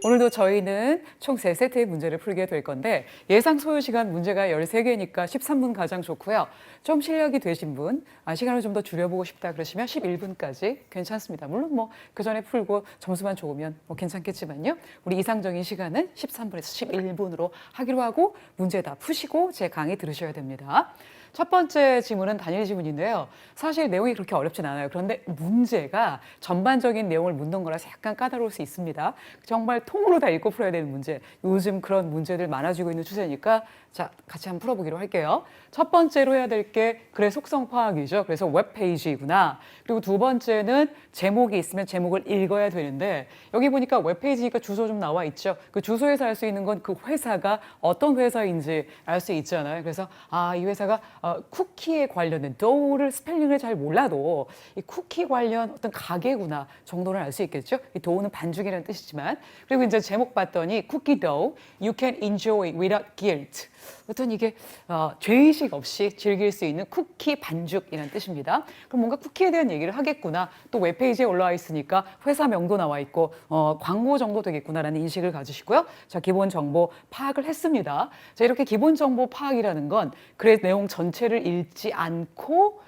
오늘도 저희는 총 3세트의 문제를 풀게 될 건데 예상 소요 시간 문제가 13개니까 13분 가장 좋고요. 좀 실력이 되신 분, 시간을 좀 더 줄여보고 싶다 그러시면 11분까지 괜찮습니다. 물론 뭐 그 전에 풀고 점수만 좋으면 뭐 괜찮겠지만요. 우리 이상적인 시간은 13분에서 11분으로 하기로 하고 문제 다 푸시고 제 강의 들으셔야 됩니다. 첫 번째 지문은 단일 지문인데요. 사실 내용이 그렇게 어렵진 않아요. 그런데 문제가 전반적인 내용을 묻는 거라서 약간 까다로울 수 있습니다. 정말 통으로 다 읽고 풀어야 되는 문제. 요즘 그런 문제들 많아지고 있는 추세니까 자, 같이 한번 풀어보기로 할게요. 첫 번째로 해야 될 게 글의 속성 파악이죠. 그래서 웹페이지구나. 그리고 두 번째는 제목이 있으면 제목을 읽어야 되는데 여기 보니까 웹페이지니까 주소 좀 나와 있죠. 그 주소에서 알 수 있는 건 그 회사가 어떤 회사인지 알 수 있잖아요. 그래서 이 회사가 쿠키에 관련된 도우를 스펠링을 잘 몰라도 이 쿠키 관련 어떤 가게구나 정도는 알 수 있겠죠. 이 도우는 반죽이라는 뜻이지만 그리고 이제 제목 봤더니 쿠키 도우 you can enjoy without guilt. 어떤 이게 죄의식 없이 즐길 수 있는 쿠키 반죽이라는 뜻입니다. 그럼 뭔가 쿠키에 대한 얘기를 하겠구나. 또 웹페이지에 올라와 있으니까 회사명도 나와 있고 광고 정도 되겠구나라는 인식을 가지시고요. 자, 기본 정보 파악을 했습니다. 자, 이렇게 기본 정보 파악이라는 건 글의 내용 전체를 읽지 않고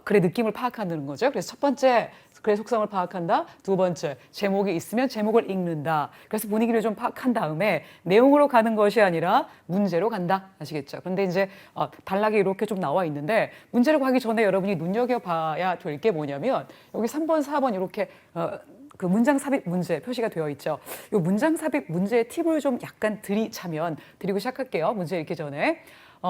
글의 느낌을 파악하는 거죠. 그래서 첫 번째 글의 속성을 파악한다. 두 번째, 제목이 있으면 제목을 읽는다. 그래서 분위기를 좀 파악한 다음에 내용으로 가는 것이 아니라 문제로 간다. 아시겠죠? 그런데 이제 단락이 이렇게 좀 나와 있는데 문제를 가기 전에 여러분이 눈여겨봐야 될 게 뭐냐면 여기 3번, 4번 이렇게 그 문장 삽입 문제 표시가 되어 있죠. 이 문장 삽입 문제의 팁을 좀 약간 드리고 시작할게요. 문제 읽기 전에.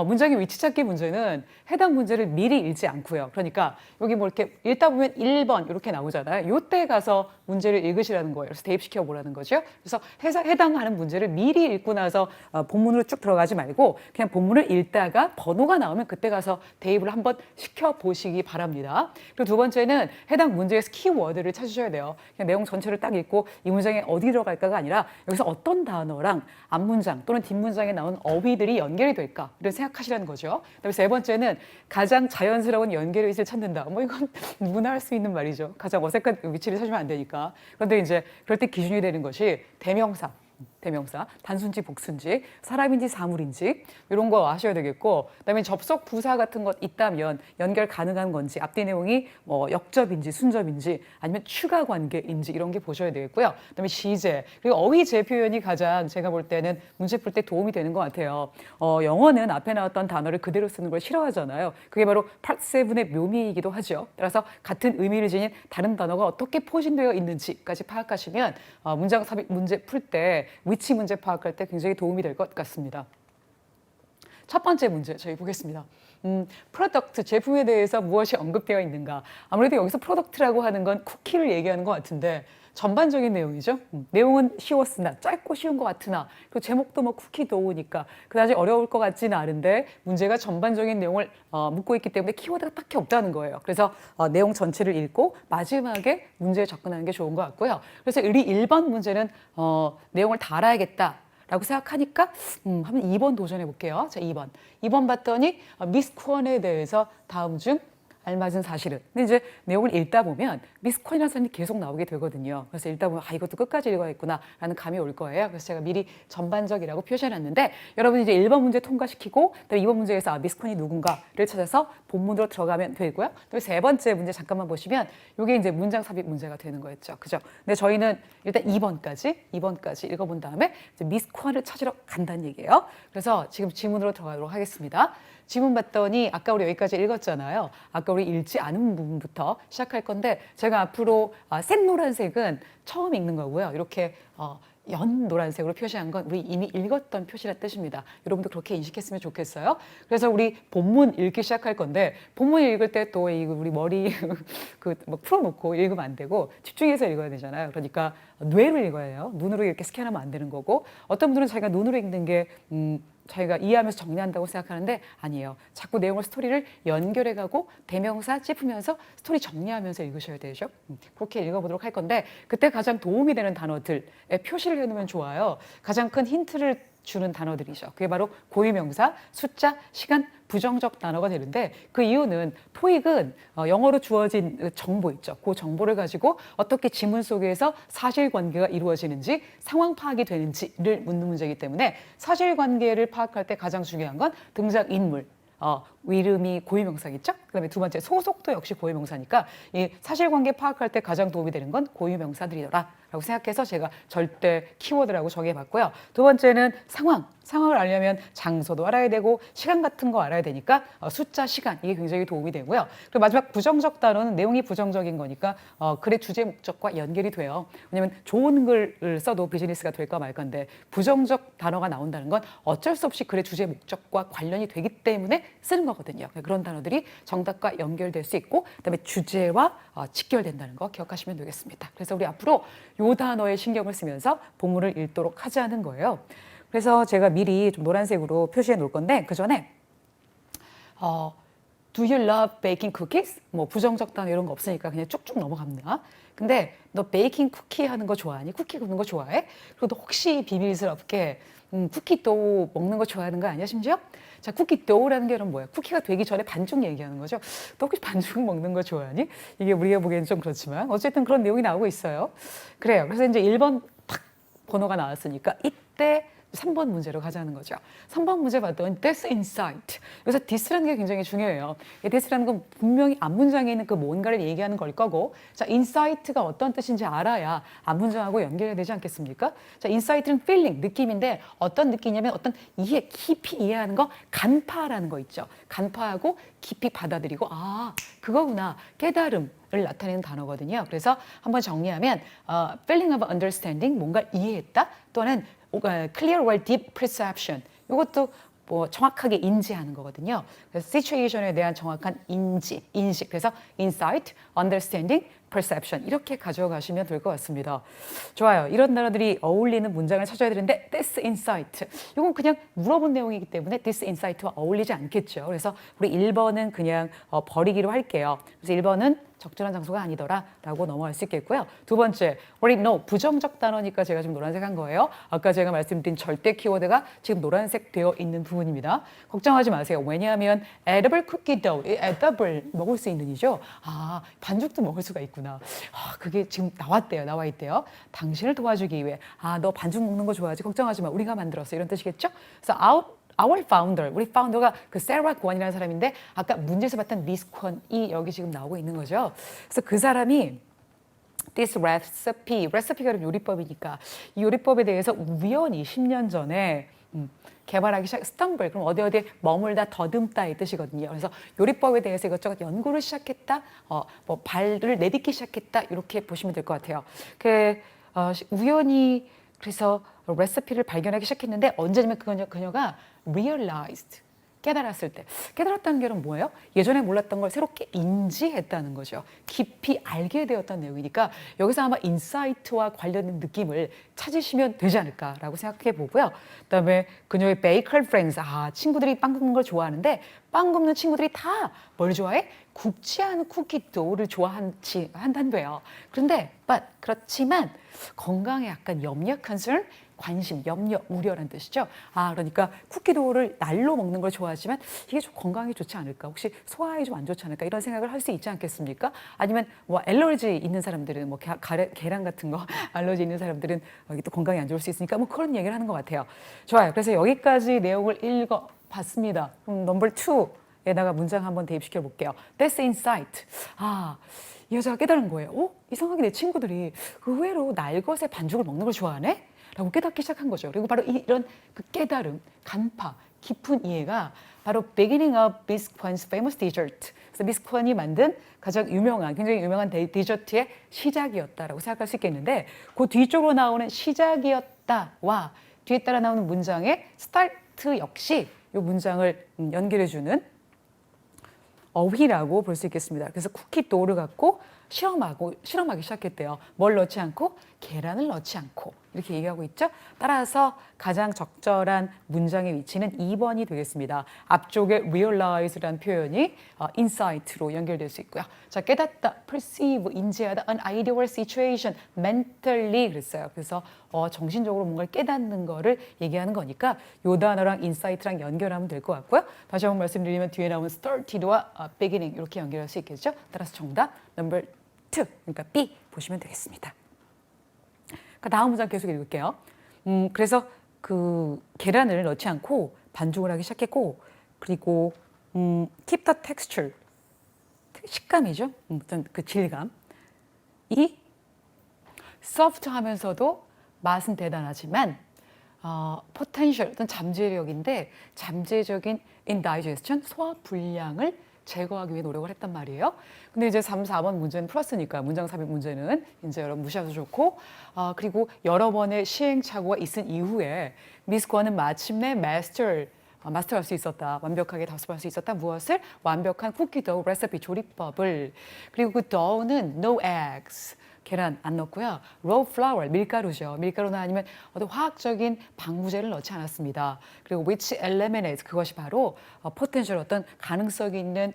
문장의 위치 찾기 문제는 해당 문제를 미리 읽지 않고요. 그러니까 여기 뭐 이렇게 읽다 보면 1번 이렇게 나오잖아요. 요때 가서 문제를 읽으시라는 거예요. 그래서 대입시켜 보라는 거죠. 그래서 해당하는 문제를 미리 읽고 나서 본문으로 쭉 들어가지 말고 그냥 본문을 읽다가 번호가 나오면 그때 가서 대입을 한번 시켜 보시기 바랍니다. 그리고 두 번째는 해당 문제에서 키워드를 찾으셔야 돼요. 그냥 내용 전체를 딱 읽고 이 문장에 어디 들어갈까가 아니라 여기서 어떤 단어랑 앞문장 또는 뒷문장에 나온 어휘들이 연결이 될까 이런 생각하시라는 거죠. 그다음에 세 번째는 가장 자연스러운 연결 위치를 찾는다. 뭐 이건 누구나 할 수 있는 말이죠. 가장 어색한 위치를 찾으면 안 되니까. 그런데 이제 그럴 때 기준이 되는 것이 대명사, 단순지, 복순지, 사람인지 사물인지 이런 거 아셔야 되겠고 그다음에 접속 부사 같은 것 있다면 연결 가능한 건지 앞뒤 내용이 뭐 역접인지 순접인지 아니면 추가 관계인지 이런 게 보셔야 되겠고요. 그다음에 시제 그리고 어휘제 표현이 가장 제가 볼 때는 문제 풀 때 도움이 되는 것 같아요. 영어는 앞에 나왔던 단어를 그대로 쓰는 걸 싫어하잖아요. 그게 바로 파트 7의 묘미이기도 하죠. 따라서 같은 의미를 지닌 다른 단어가 어떻게 포진되어 있는지까지 파악하시면 문장 삽입 문제 풀 때 위치 문제 파악할 때 굉장히 도움이 될 것 같습니다. 첫 번째 문제 저희 보겠습니다. 프로덕트, 제품에 대해서 무엇이 언급되어 있는가. 아무래도 여기서 프로덕트라고 하는 건 쿠키를 얘기하는 것 같은데 전반적인 내용이죠. 내용은 쉬웠으나 짧고 쉬운 것 같으나 그 제목도 뭐 쿠키 도우니까 그다지 어려울 것 같지는 않은데 문제가 전반적인 내용을 묻고 있기 때문에 키워드가 딱히 없다는 거예요. 그래서 내용 전체를 읽고 마지막에 문제에 접근하는 게 좋은 것 같고요. 그래서 우리 1번 문제는 내용을 다 알아야겠다. 라고 생각하니까 한번 2번 도전해 볼게요. 자, 2번. 2번 봤더니 미스 콘에 대해서 다음 중 알맞은 사실은. 근데 이제 내용을 읽다 보면 미스 콘이라는 사람이 계속 나오게 되거든요. 그래서 읽다 보면 이것도 끝까지 읽어야겠구나 라는 감이 올 거예요. 그래서 제가 미리 전반적이라고 표시해놨는데 여러분이 이제 1번 문제 통과시키고 그다음에 2번 문제에서 미스 콘이 누군가를 찾아서 본문으로 들어가면 되고요. 그다음에 세 번째 문제 잠깐만 보시면 이게 이제 문장 삽입 문제가 되는 거였죠. 그죠? 근데 저희는 일단 2번까지 읽어본 다음에 이제 미스 콘을 찾으러 간다는 얘기예요. 그래서 지금 지문으로 들어가도록 하겠습니다. 지문 봤더니 아까 우리 여기까지 읽었잖아요. 아까 우리 읽지 않은 부분부터 시작할 건데 제가 앞으로 센 노란색은 처음 읽는 거고요. 이렇게 연 노란색으로 표시한 건 우리 이미 읽었던 표시란 뜻입니다. 여러분도 그렇게 인식했으면 좋겠어요. 그래서 우리 본문 읽기 시작할 건데 본문 읽을 때 또 우리 머리 뭐 풀어놓고 읽으면 안 되고 집중해서 읽어야 되잖아요. 그러니까 뇌로 읽어야 해요. 눈으로 이렇게 스캔하면 안 되는 거고 어떤 분들은 자기가 눈으로 읽는 게 자기가 이해하면서 정리한다고 생각하는데 아니에요. 자꾸 내용을 스토리를 연결해가고 대명사 찝으면서 스토리 정리하면서 읽으셔야 되죠. 그렇게 읽어보도록 할 건데 그때 가장 도움이 되는 단어들에 표시를 해놓으면 좋아요. 가장 큰 힌트를 주는 단어들이죠. 그게 바로 고유명사, 숫자, 시간, 부정적 단어가 되는데 그 이유는 토익은 영어로 주어진 정보 있죠. 그 정보를 가지고 어떻게 지문 속에서 사실관계가 이루어지는지 상황 파악이 되는지를 묻는 문제이기 때문에 사실관계를 파악할 때 가장 중요한 건 등장인물, 이름이 고유명사겠죠? 그다음에 두 번째 소속도 역시 고유명사니까 이 사실관계 파악할 때 가장 도움이 되는 건 고유명사들이더라라고 생각해서 제가 절대 키워드라고 정해봤고요. 두 번째는 상황을 알려면 장소도 알아야 되고 시간 같은 거 알아야 되니까 숫자, 시간 이게 굉장히 도움이 되고요. 그리고 마지막 부정적 단어는 내용이 부정적인 거니까 글의 주제 목적과 연결이 돼요. 왜냐하면 좋은 글을 써도 비즈니스가 될까 말 건데 부정적 단어가 나온다는 건 어쩔 수 없이 글의 주제 목적과 관련이 되기 때문에 쓰는 거거든요. 그런 단어들이 정답과 연결될 수 있고 그다음에 주제와 직결된다는 거 기억하시면 되겠습니다. 그래서 우리 앞으로 요 단어에 신경을 쓰면서 본문을 읽도록 하자는 거예요. 그래서 제가 미리 좀 노란색으로 표시해 놓을 건데 그 전에 Do you love baking cookies? 뭐 부정적 단어 이런 거 없으니까 그냥 쭉쭉 넘어갑니다. 근데 너 베이킹 쿠키 하는 거 좋아하니? 쿠키 굽는 거 좋아해? 그리고 너 혹시 비밀스럽게 쿠키 도우 먹는 거 좋아하는 거 아니야 심지어? 자, 쿠키 도우라는 게 그럼 뭐야? 쿠키가 되기 전에 반죽 얘기하는 거죠. 너 혹시 반죽 먹는 거 좋아하니? 이게 우리가 보기에는 좀 그렇지만 어쨌든 그런 내용이 나오고 있어요. 그래요. 그래서 이제 1번 탁 번호가 나왔으니까 이때 3번 문제로 가자는 거죠. 3번 문제 봤더니 this insight. 여기서 this라는 게 굉장히 중요해요. 이 this라는 건 분명히 앞문장에 있는 그 뭔가를 얘기하는 걸 거고 자, insight가 어떤 뜻인지 알아야 앞문장하고 연결이 되지 않겠습니까? 자, insight는 feeling, 느낌인데 어떤 느낌이냐면 어떤 이해, 깊이 이해하는 거 간파라는 거 있죠. 간파하고 깊이 받아들이고 아, 그거구나. 깨달음. 을 나타내는 단어거든요. 그래서 한번 정리하면 feeling of understanding, 뭔가 이해했다 또는 clear or deep perception, 이것도 뭐 정확하게 인지하는 거거든요. 그래서 situation에 대한 정확한 인식. 그래서 insight, understanding, perception 이렇게 가져가시면 될 것 같습니다. 좋아요. 이런 단어들이 어울리는 문장을 찾아야 되는데 this insight, 이건 그냥 물어본 내용이기 때문에 this insight와 어울리지 않겠죠. 그래서 우리 1번은 그냥 버리기로 할게요. 그래서 1번은 적절한 장소가 아니더라 라고 넘어갈 수 있겠고요. 두 번째, already know, 부정적 단어니까 제가 지금 노란색 한 거예요. 아까 제가 말씀드린 절대 키워드가 지금 노란색 되어 있는 부분입니다. 걱정하지 마세요. 왜냐하면 edible cookie dough, edible 먹을 수 있는 이죠. 아, 반죽도 먹을 수가 있구나. 아, 그게 지금 나와 있대요. 당신을 도와주기 위해 너 반죽 먹는 거 좋아하지? 걱정하지 마. 우리가 만들었어. 이런 뜻이겠죠? 그래서 our founder, 우리 파운더가 그 세라 권이라는 사람인데 아까 문제에서 봤던 미스 권이 여기 지금 나오고 있는 거죠. 그래서 그 사람이 this recipe가 요리법이니까 이 요리법에 대해서 우연히 10년 전에 개발하기 stumble, 그럼 어디에 머물다, 더듬다 이 뜻이거든요. 그래서 요리법에 대해서 이것저것 연구를 시작했다, 뭐 발을 내딛기 시작했다 이렇게 보시면 될 것 같아요. 우연히 그래서 레시피를 발견하기 시작했는데 언제냐면 그녀가 realized, 깨달았을 때. 깨달았다는 게 뭐예요? 예전에 몰랐던 걸 새롭게 인지했다는 거죠. 깊이 알게 되었던 내용이니까 여기서 아마 인사이트와 관련된 느낌을 찾으시면 되지 않을까라고 생각해 보고요. 그다음에 그녀의 baker friends, 친구들이 빵 굽는 걸 좋아하는데 빵 굽는 친구들이 다 뭘 좋아해? 굽지 않은 쿠키 도우를 좋아한다고요. 그렇지만 건강에 약간 염려, concern, 관심, 염려, 우려라는 뜻이죠. 그러니까 쿠키 도우를 날로 먹는 걸 좋아하지만 이게 좀 건강에 좋지 않을까? 혹시 소화에 좀 안 좋지 않을까? 이런 생각을 할 수 있지 않겠습니까? 아니면 뭐 알러지 있는 사람들은 뭐 계란 같은 거 알러지 있는 사람들은 여기 또 건강에 안 좋을 수 있으니까 뭐 그런 얘기를 하는 것 같아요. 좋아요. 그래서 여기까지 내용을 읽어봤습니다. 그럼 넘버 2에다가 문장 한번 대입시켜 볼게요. That's insight. 이 여자가 깨달은 거예요. 이상하게 내 친구들이 의외로 날것의 반죽을 먹는 걸 좋아하네? 라고 깨닫기 시작한 거죠. 그리고 바로 이런 그 깨달음, 간파, 깊은 이해가 바로 beginning of Miss Kwan's famous dessert. 그래서 미스 콘이 만든 가장 굉장히 유명한 디저트의 시작이었다라고 생각할 수 있겠는데 그 뒤쪽으로 나오는 시작이었다와 뒤에 따라 나오는 문장의 start 역시 이 문장을 연결해주는 어휘라고 볼 수 있겠습니다. 그래서 쿠키 도우를 갖고 실험하기 시작했대요. 뭘 넣지 않고? 계란을 넣지 않고. 이렇게 얘기하고 있죠. 따라서 가장 적절한 문장의 위치는 2번이 되겠습니다. 앞쪽에 realize라는 표현이 insight로 연결될 수 있고요. 자, 깨닫다, perceive, 인지하다, an ideal situation, mentally 그랬어요. 그래서 정신적으로 뭔가를 깨닫는 거를 얘기하는 거니까 요 단어랑 insight랑 연결하면 될 것 같고요. 다시 한번 말씀드리면 뒤에 나오는 started와 beginning 이렇게 연결할 수 있겠죠. 따라서 정답 number 2, 그러니까 B 보시면 되겠습니다. 다음 문장 계속 읽을게요. 그래서 그 계란을 넣지 않고 반죽을 하기 시작했고, 그리고 keep the texture, 식감이죠. 어떤 그 질감. 이 soft하면서도 맛은 대단하지만 potential, 어떤 잠재력인데 잠재적인 indigestion, 소화 불량을 제거하기 위해 노력을 했단 말이에요. 근데 이제 3, 4번 문제는 플러스니까 문장 삽입 문제는 이제 여러분 무시하셔도 좋고, 그리고 여러 번의 시행착오가 있은 이후에 미스 권은 마침내 마스터할 수 있었다. 완벽하게 답습할 수 있었다. 무엇을? 완벽한 쿠키 도우 레시피 조리법을. 그리고 그 도우는 no eggs. 계란 안 넣고요. raw flour, 밀가루죠. 밀가루나 아니면 어떤 화학적인 방부제를 넣지 않았습니다. 그리고 which eliminates, 그것이 바로 potential, 어떤 가능성이 있는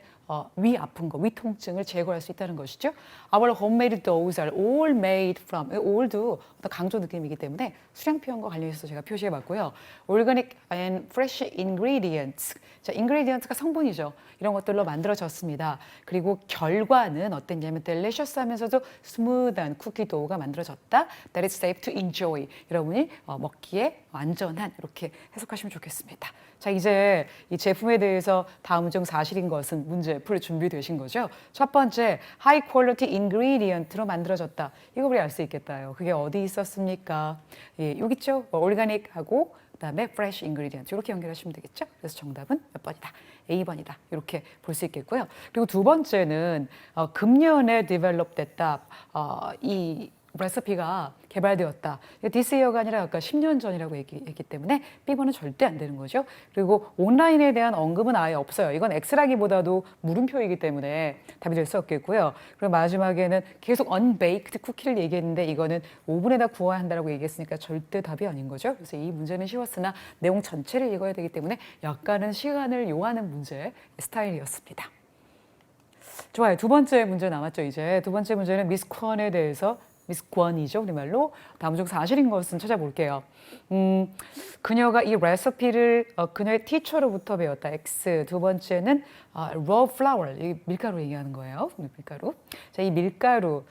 위 아픈 거, 위 통증을 제거할 수 있다는 것이죠. Our homemade doughs are all made from, all도 어떤 강조 느낌이기 때문에 수량 표현과 관련해서 제가 표시해 봤고요. Organic and fresh ingredients. 자, ingredients가 성분이죠. 이런 것들로 만들어졌습니다. 그리고 결과는 어땠냐면 delicious 하면서도 스무드한 쿠키 도우가 만들어졌다. That is safe to enjoy. 여러분이 먹기에 안전한, 이렇게 해석하시면 좋겠습니다. 자, 이제 이 제품에 대해서 다음 중 사실인 것은 문제 풀 준비되신 거죠? 첫 번째, high quality ingredient로 만들어졌다. 이거 우리 알 수 있겠다요. 그게 어디 있었습니까? 예, 여기 있죠? organic하고 그다음에 fresh ingredient 이렇게 연결하시면 되겠죠? 그래서 정답은 몇 번이다? A번이다. 이렇게 볼 수 있겠고요. 그리고 두 번째는 금년에 develop 됐다. 이 레시피가 개발되었다. this year가 아니라 아까 10년 전이라고 얘기했기 때문에 B번은 절대 안 되는 거죠. 그리고 온라인에 대한 언급은 아예 없어요. 이건 X라기보다도 물음표이기 때문에 답이 될 수 없겠고요. 그리고 마지막에는 계속 unbaked 쿠키를 얘기했는데 이거는 오븐에다 구워야 한다고 얘기했으니까 절대 답이 아닌 거죠. 그래서 이 문제는 쉬웠으나 내용 전체를 읽어야 되기 때문에 약간은 시간을 요하는 문제 스타일이었습니다. 좋아요. 두 번째 문제 남았죠. 이제 두 번째 문제는 미스 콘에 대해서 미스 권이죠, 우리말로. 다음 중 사실인 것은 찾아볼게요. 그녀가 이 레시피를 그녀의 티처로부터 배웠다. X. 두 번째는 raw flour, 이 밀가루 얘기하는 거예요. 밀가루. 자, 이 밀가루,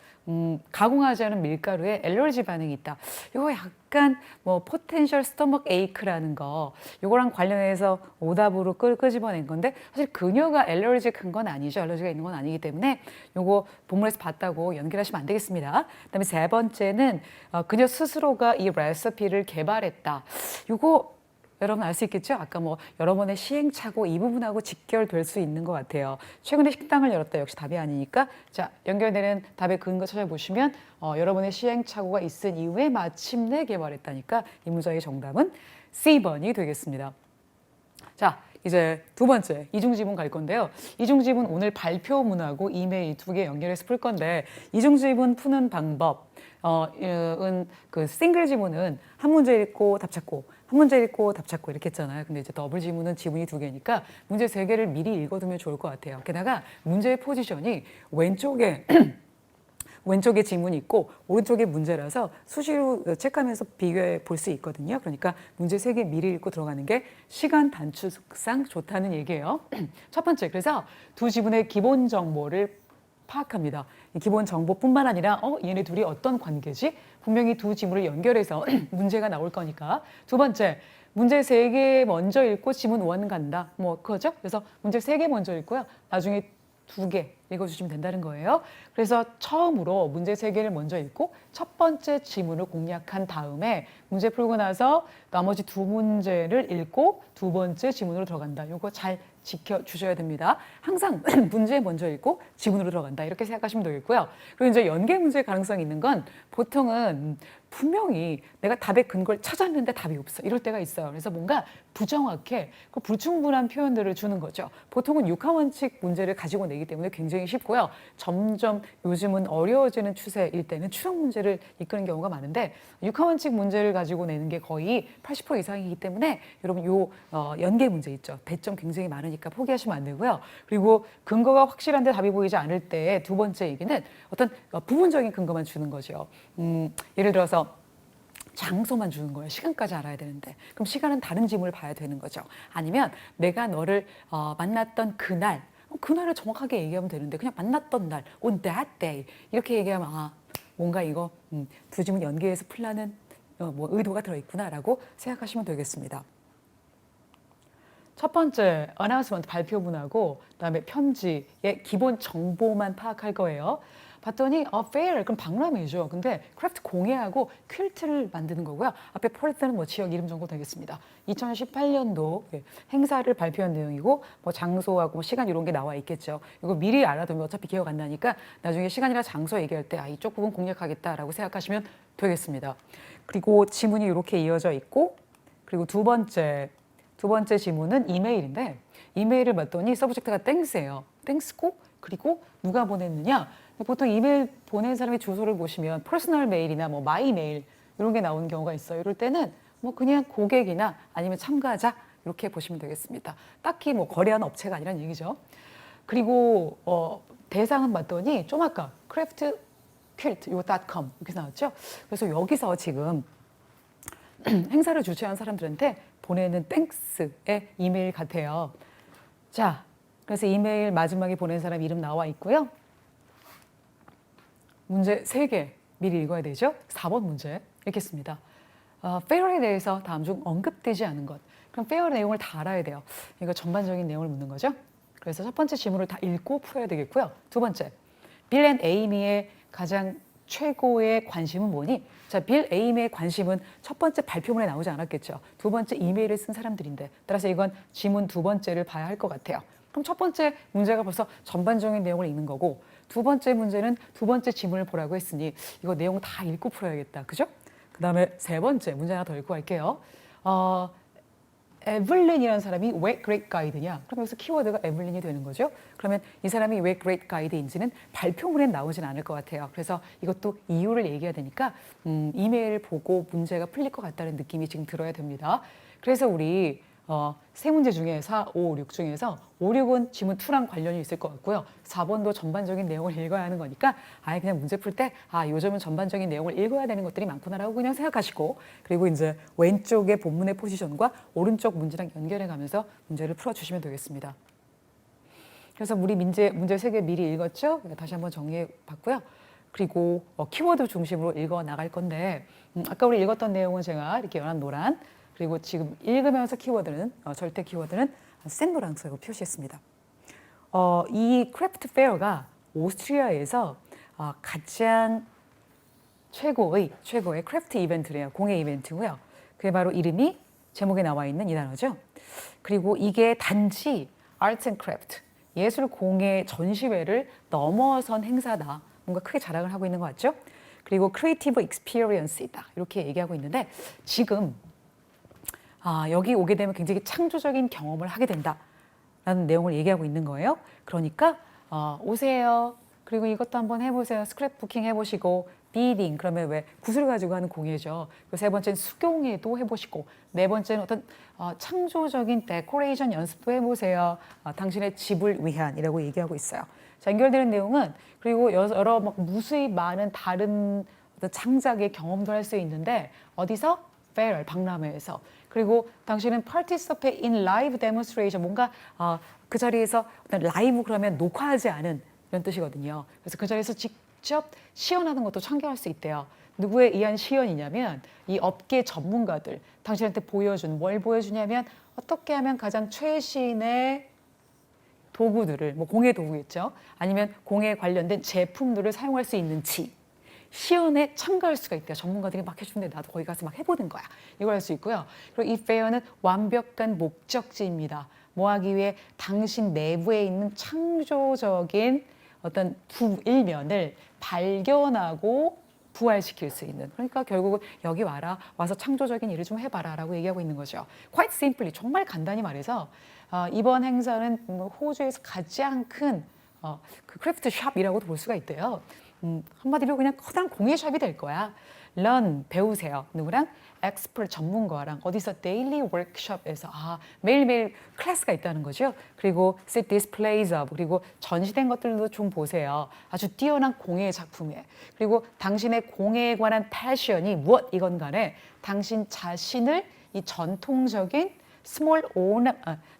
가공하지 않은 밀가루에 알러지 반응이 있다. 이거 약간 뭐 potential stomach ache라는 거, 이거랑 관련해서 오답으로 끄집어낸 건데 사실 그녀가 알러지한 건 아니죠. 알러지가 있는 건 아니기 때문에 이거 본문에서 봤다고 연결하시면 안 되겠습니다. 그다음에 세 번째는 그녀 스스로가 이 레시피를 개발했다. 이거 여러분 알 수 있겠죠? 아까 뭐 여러 번의 시행착오 이 부분하고 직결될 수 있는 것 같아요. 최근에 식당을 열었다. 역시 답이 아니니까. 자, 연결되는 답의 근거 찾아보시면 여러 번의 시행착오가 있은 이후에 마침내 개발했다니까 이 문장의 정답은 C번이 되겠습니다. 자, 이제 두 번째 이중지문 갈 건데요. 이중지문 오늘 발표문하고 이메일 두 개 연결해서 풀 건데 이중지문 푸는 방법 그 싱글 지문은 한 문제 읽고 답 찾고 한 문제 읽고 답 찾고 이렇게 했잖아요. 근데 이제 더블 지문은 지문이 두 개니까 문제 세 개를 미리 읽어두면 좋을 것 같아요. 게다가 문제의 포지션이 왼쪽에 왼쪽에 지문이 있고 오른쪽에 문제라서 수시로 체크하면서 비교해 볼 수 있거든요. 그러니까 문제 세 개 미리 읽고 들어가는 게 시간 단축상 좋다는 얘기예요. 첫 번째, 그래서 두 지문의 기본 정보를 파악합니다. 이 기본 정보뿐만 아니라 얘네 둘이 어떤 관계지? 분명히 두 지문을 연결해서 문제가 나올 거니까. 두 번째, 문제 세 개 먼저 읽고 지문 원 간다. 뭐 그거죠? 그래서 문제 세 개 먼저 읽고요. 나중에 두 개 읽어주시면 된다는 거예요. 그래서 처음으로 문제 세 개를 먼저 읽고 첫 번째 지문을 공략한 다음에 문제 풀고 나서 나머지 두 문제를 읽고 두 번째 지문으로 들어간다. 이거 잘 지켜주셔야 됩니다. 항상 문제 먼저 읽고 지문으로 들어간다 이렇게 생각하시면 되겠고요. 그리고 이제 연계 문제 가능성이 있는 건 보통은 분명히 내가 답의 근거를 찾았는데 답이 없어 이럴 때가 있어요. 그래서 뭔가 부정확해 그 불충분한 표현들을 주는 거죠. 보통은 육하원칙 문제를 가지고 내기 때문에 굉장히 쉽고요. 점점 요즘은 어려워지는 추세일 때는 추론 문제를 이끄는 경우가 많은데 육하원칙 문제를 가지고 내는 게 거의 80% 이상이기 때문에 여러분 요 연계 문제 있죠. 배점 굉장히 많으니까 포기하시면 안 되고요. 그리고 근거가 확실한데 답이 보이지 않을 때 두 번째 얘기는 어떤 부분적인 근거만 주는 거죠. 예를 들어서 장소만 주는 거예요. 시간까지 알아야 되는데. 그럼 시간은 다른 지문을 봐야 되는 거죠. 아니면 내가 너를 만났던 그날, 그날을 정확하게 얘기하면 되는데 그냥 만났던 날, on that day 이렇게 얘기하면 뭔가 이거 두 지문 연계해서 풀라는 뭐 의도가 들어있구나라고 생각하시면 되겠습니다. 첫 번째, 어나운스먼트 발표문하고 그다음에 편지의 기본 정보만 파악할 거예요. 봤더니 fair 그럼 박람회죠. 근데 크래프트 공예하고 퀼트를 만드는 거고요. 앞에 폴리스는 뭐 지역 이름 정도 되겠습니다. 2018년도 행사를 발표한 내용이고 뭐 장소하고 뭐 시간 이런 게 나와 있겠죠. 이거 미리 알아두면 어차피 기억 안 나니까 나중에 시간이나 장소 얘기할 때 이쪽 부분 공략하겠다라고 생각하시면 되겠습니다. 그리고 지문이 이렇게 이어져 있고 그리고 두 번째 지문은 이메일인데 이메일을 봤더니 서브젝트가 땡스예요. 땡스고 그리고 누가 보냈느냐? 보통 이메일 보낸 사람의 주소를 보시면 퍼스널 메일이나 뭐 마이 메일 이런 게 나오는 경우가 있어요. 이럴 때는 뭐 그냥 고객이나 아니면 참가자 이렇게 보시면 되겠습니다. 딱히 뭐 거래하는 업체가 아니라는 얘기죠. 그리고 대상은 봤더니 좀 아까 크래프트 퀼트 요 .com 이렇게 나왔죠. 그래서 여기서 지금 행사를 주최한 사람들한테 보내는 땡스의 이메일 같아요. 자, 그래서 이메일 마지막에 보낸 사람 이름 나와 있고요. 문제 3개 미리 읽어야 되죠. 4번 문제 읽겠습니다. fair에 대해서 다음 중 언급되지 않은 것. 그럼 fair 내용을 다 알아야 돼요. 이거 전반적인 내용을 묻는 거죠. 그래서 첫 번째 지문을 다 읽고 풀어야 되겠고요. 두 번째, 빌 앤 에이미의 가장 최고의 관심은 뭐니? 자, 빌 에이미의 관심은 첫 번째 발표문에 나오지 않았겠죠. 두 번째 이메일을 쓴 사람들인데 따라서 이건 지문 두 번째를 봐야 할 것 같아요. 그럼 첫 번째 문제가 벌써 전반적인 내용을 읽는 거고 두 번째 문제는 두 번째 지문을 보라고 했으니 이거 내용 다 읽고 풀어야겠다. 그죠? 그 다음에 세 번째 문제 하나 더 읽고 갈게요. 에블린이라는 사람이 왜 Great Guide냐? 그럼 여기서 키워드가 에블린이 되는 거죠. 그러면 이 사람이 왜 Great Guide인지는 발표문에 나오진 않을 것 같아요. 그래서 이것도 이유를 얘기해야 되니까 이메일을 보고 문제가 풀릴 것 같다는 느낌이 지금 들어야 됩니다. 그래서 우리 세 문제 중에 4, 5, 6 중에서 5, 6은 지문 2랑 관련이 있을 것 같고요. 4번도 전반적인 내용을 읽어야 하는 거니까 아예 그냥 문제 풀 때 요즘은 전반적인 내용을 읽어야 되는 것들이 많구나라고 그냥 생각하시고 그리고 이제 왼쪽의 본문의 포지션과 오른쪽 문제랑 연결해 가면서 문제를 풀어주시면 되겠습니다. 그래서 우리 문제 3개 미리 읽었죠? 다시 한번 정리해 봤고요. 그리고 키워드 중심으로 읽어 나갈 건데 아까 우리 읽었던 내용은 제가 이렇게 연한 노란 그리고 지금 읽으면서 키워드는 절대 키워드는 센 노란색으로 표시했습니다. 이 크래프트 페어가 오스트리아에서 가장 최고의 크래프트 이벤트래요. 공예 이벤트고요. 그게 바로 이름이 제목에 나와 있는 이 단어죠. 그리고 이게 단지 아트 앤 크래프트, 예술 공예 전시회를 넘어선 행사다. 뭔가 크게 자랑을 하고 있는 것 같죠? 그리고 크리에이티브 익스피리언스이다. 이렇게 얘기하고 있는데 지금 여기 오게 되면 굉장히 창조적인 경험을 하게 된다라는 내용을 얘기하고 있는 거예요. 그러니까 오세요. 그리고 이것도 한번 해보세요. 스크랩부킹 해보시고 비딩 그러면 왜 굿을 가지고 하는 공예죠. 그리고 세 번째는 수경예도 해보시고 네 번째는 어떤 창조적인 데코레이션 연습도 해보세요. 당신의 집을 위한이라고 얘기하고 있어요. 자, 연결되는 내용은 그리고 여러 무수히 많은 다른 어떤 창작의 경험도 할 수 있는데 어디서? fair, 박람회에서. 그리고 당신은 participate in live demonstration, 뭔가 그 자리에서 어떤 라이브 그러면 녹화하지 않은 이런 뜻이거든요. 그래서 그 자리에서 직접 시연하는 것도 참가할 수 있대요. 누구에 의한 시연이냐면 이 업계 전문가들 당신한테 보여준 뭘 보여주냐면 어떻게 하면 가장 최신의 도구들을 뭐 공예 도구겠죠. 아니면 공예 관련된 제품들을 사용할 수 있는지 시연에 참가할 수가 있대요. 전문가들이 막 해주는데 나도 거기 가서 막 해보는 거야. 이걸 할 수 있고요. 그리고 이 페어는 완벽한 목적지입니다. 뭐 하기 위해 당신 내부에 있는 창조적인 어떤 일면을 발견하고 부활시킬 수 있는. 그러니까 결국은 여기 와라. 와서 창조적인 일을 좀 해봐라 라고 얘기하고 있는 거죠. Quite simply, 정말 간단히 말해서 이번 행사는 호주에서 가장 큰 그 크래프트 샵이라고도 볼 수가 있대요. 한마디로 그냥 커다란 공예샵이 될 거야. learn, 배우세요. 누구랑? expert, 전문가랑 어디서 daily workshop에서 매일매일 클래스가 있다는 거죠. 그리고 see displays of, 그리고 전시된 것들도 좀 보세요. 아주 뛰어난 공예 작품에. 그리고 당신의 공예에 관한 패션이 무엇 이건 간에 당신 자신을 이 전통적인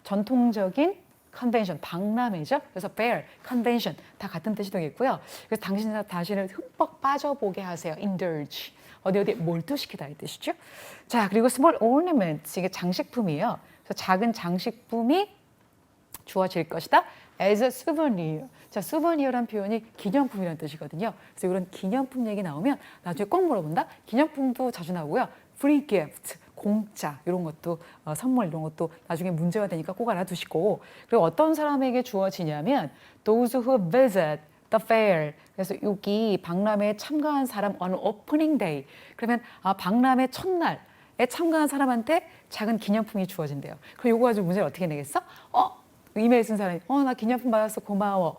전통적인 컨벤션, 박람회죠. 그래서 fair, convention 다 같은 뜻이 되겠고요. 그래서 당신 자신을 흠뻑 빠져보게 하세요. indulge. 어디 몰두시키다 이 뜻이죠. 자, 그리고 small ornaments, 이게 장식품이에요. 그래서 작은 장식품이 주어질 것이다. as a souvenir. 자, souvenir란 표현이 기념품이라는 뜻이거든요. 그래서 이런 기념품 얘기 나오면 나중에 꼭 물어본다. 기념품도 자주 나오고요. free gift, 공짜 이런 것도 선물 이런 것도 나중에 문제가 되니까 꼭 알아두시고. 그리고 어떤 사람에게 주어지냐면 those who visit the fair. 그래서 여기 박람회에 참가한 사람 on opening day. 그러면 박람회 첫날에 참가한 사람한테 작은 기념품이 주어진대요. 그럼 이거 가지고 문제를 어떻게 내겠어? 이메일 쓴 사람이 나 기념품 받았어 고마워.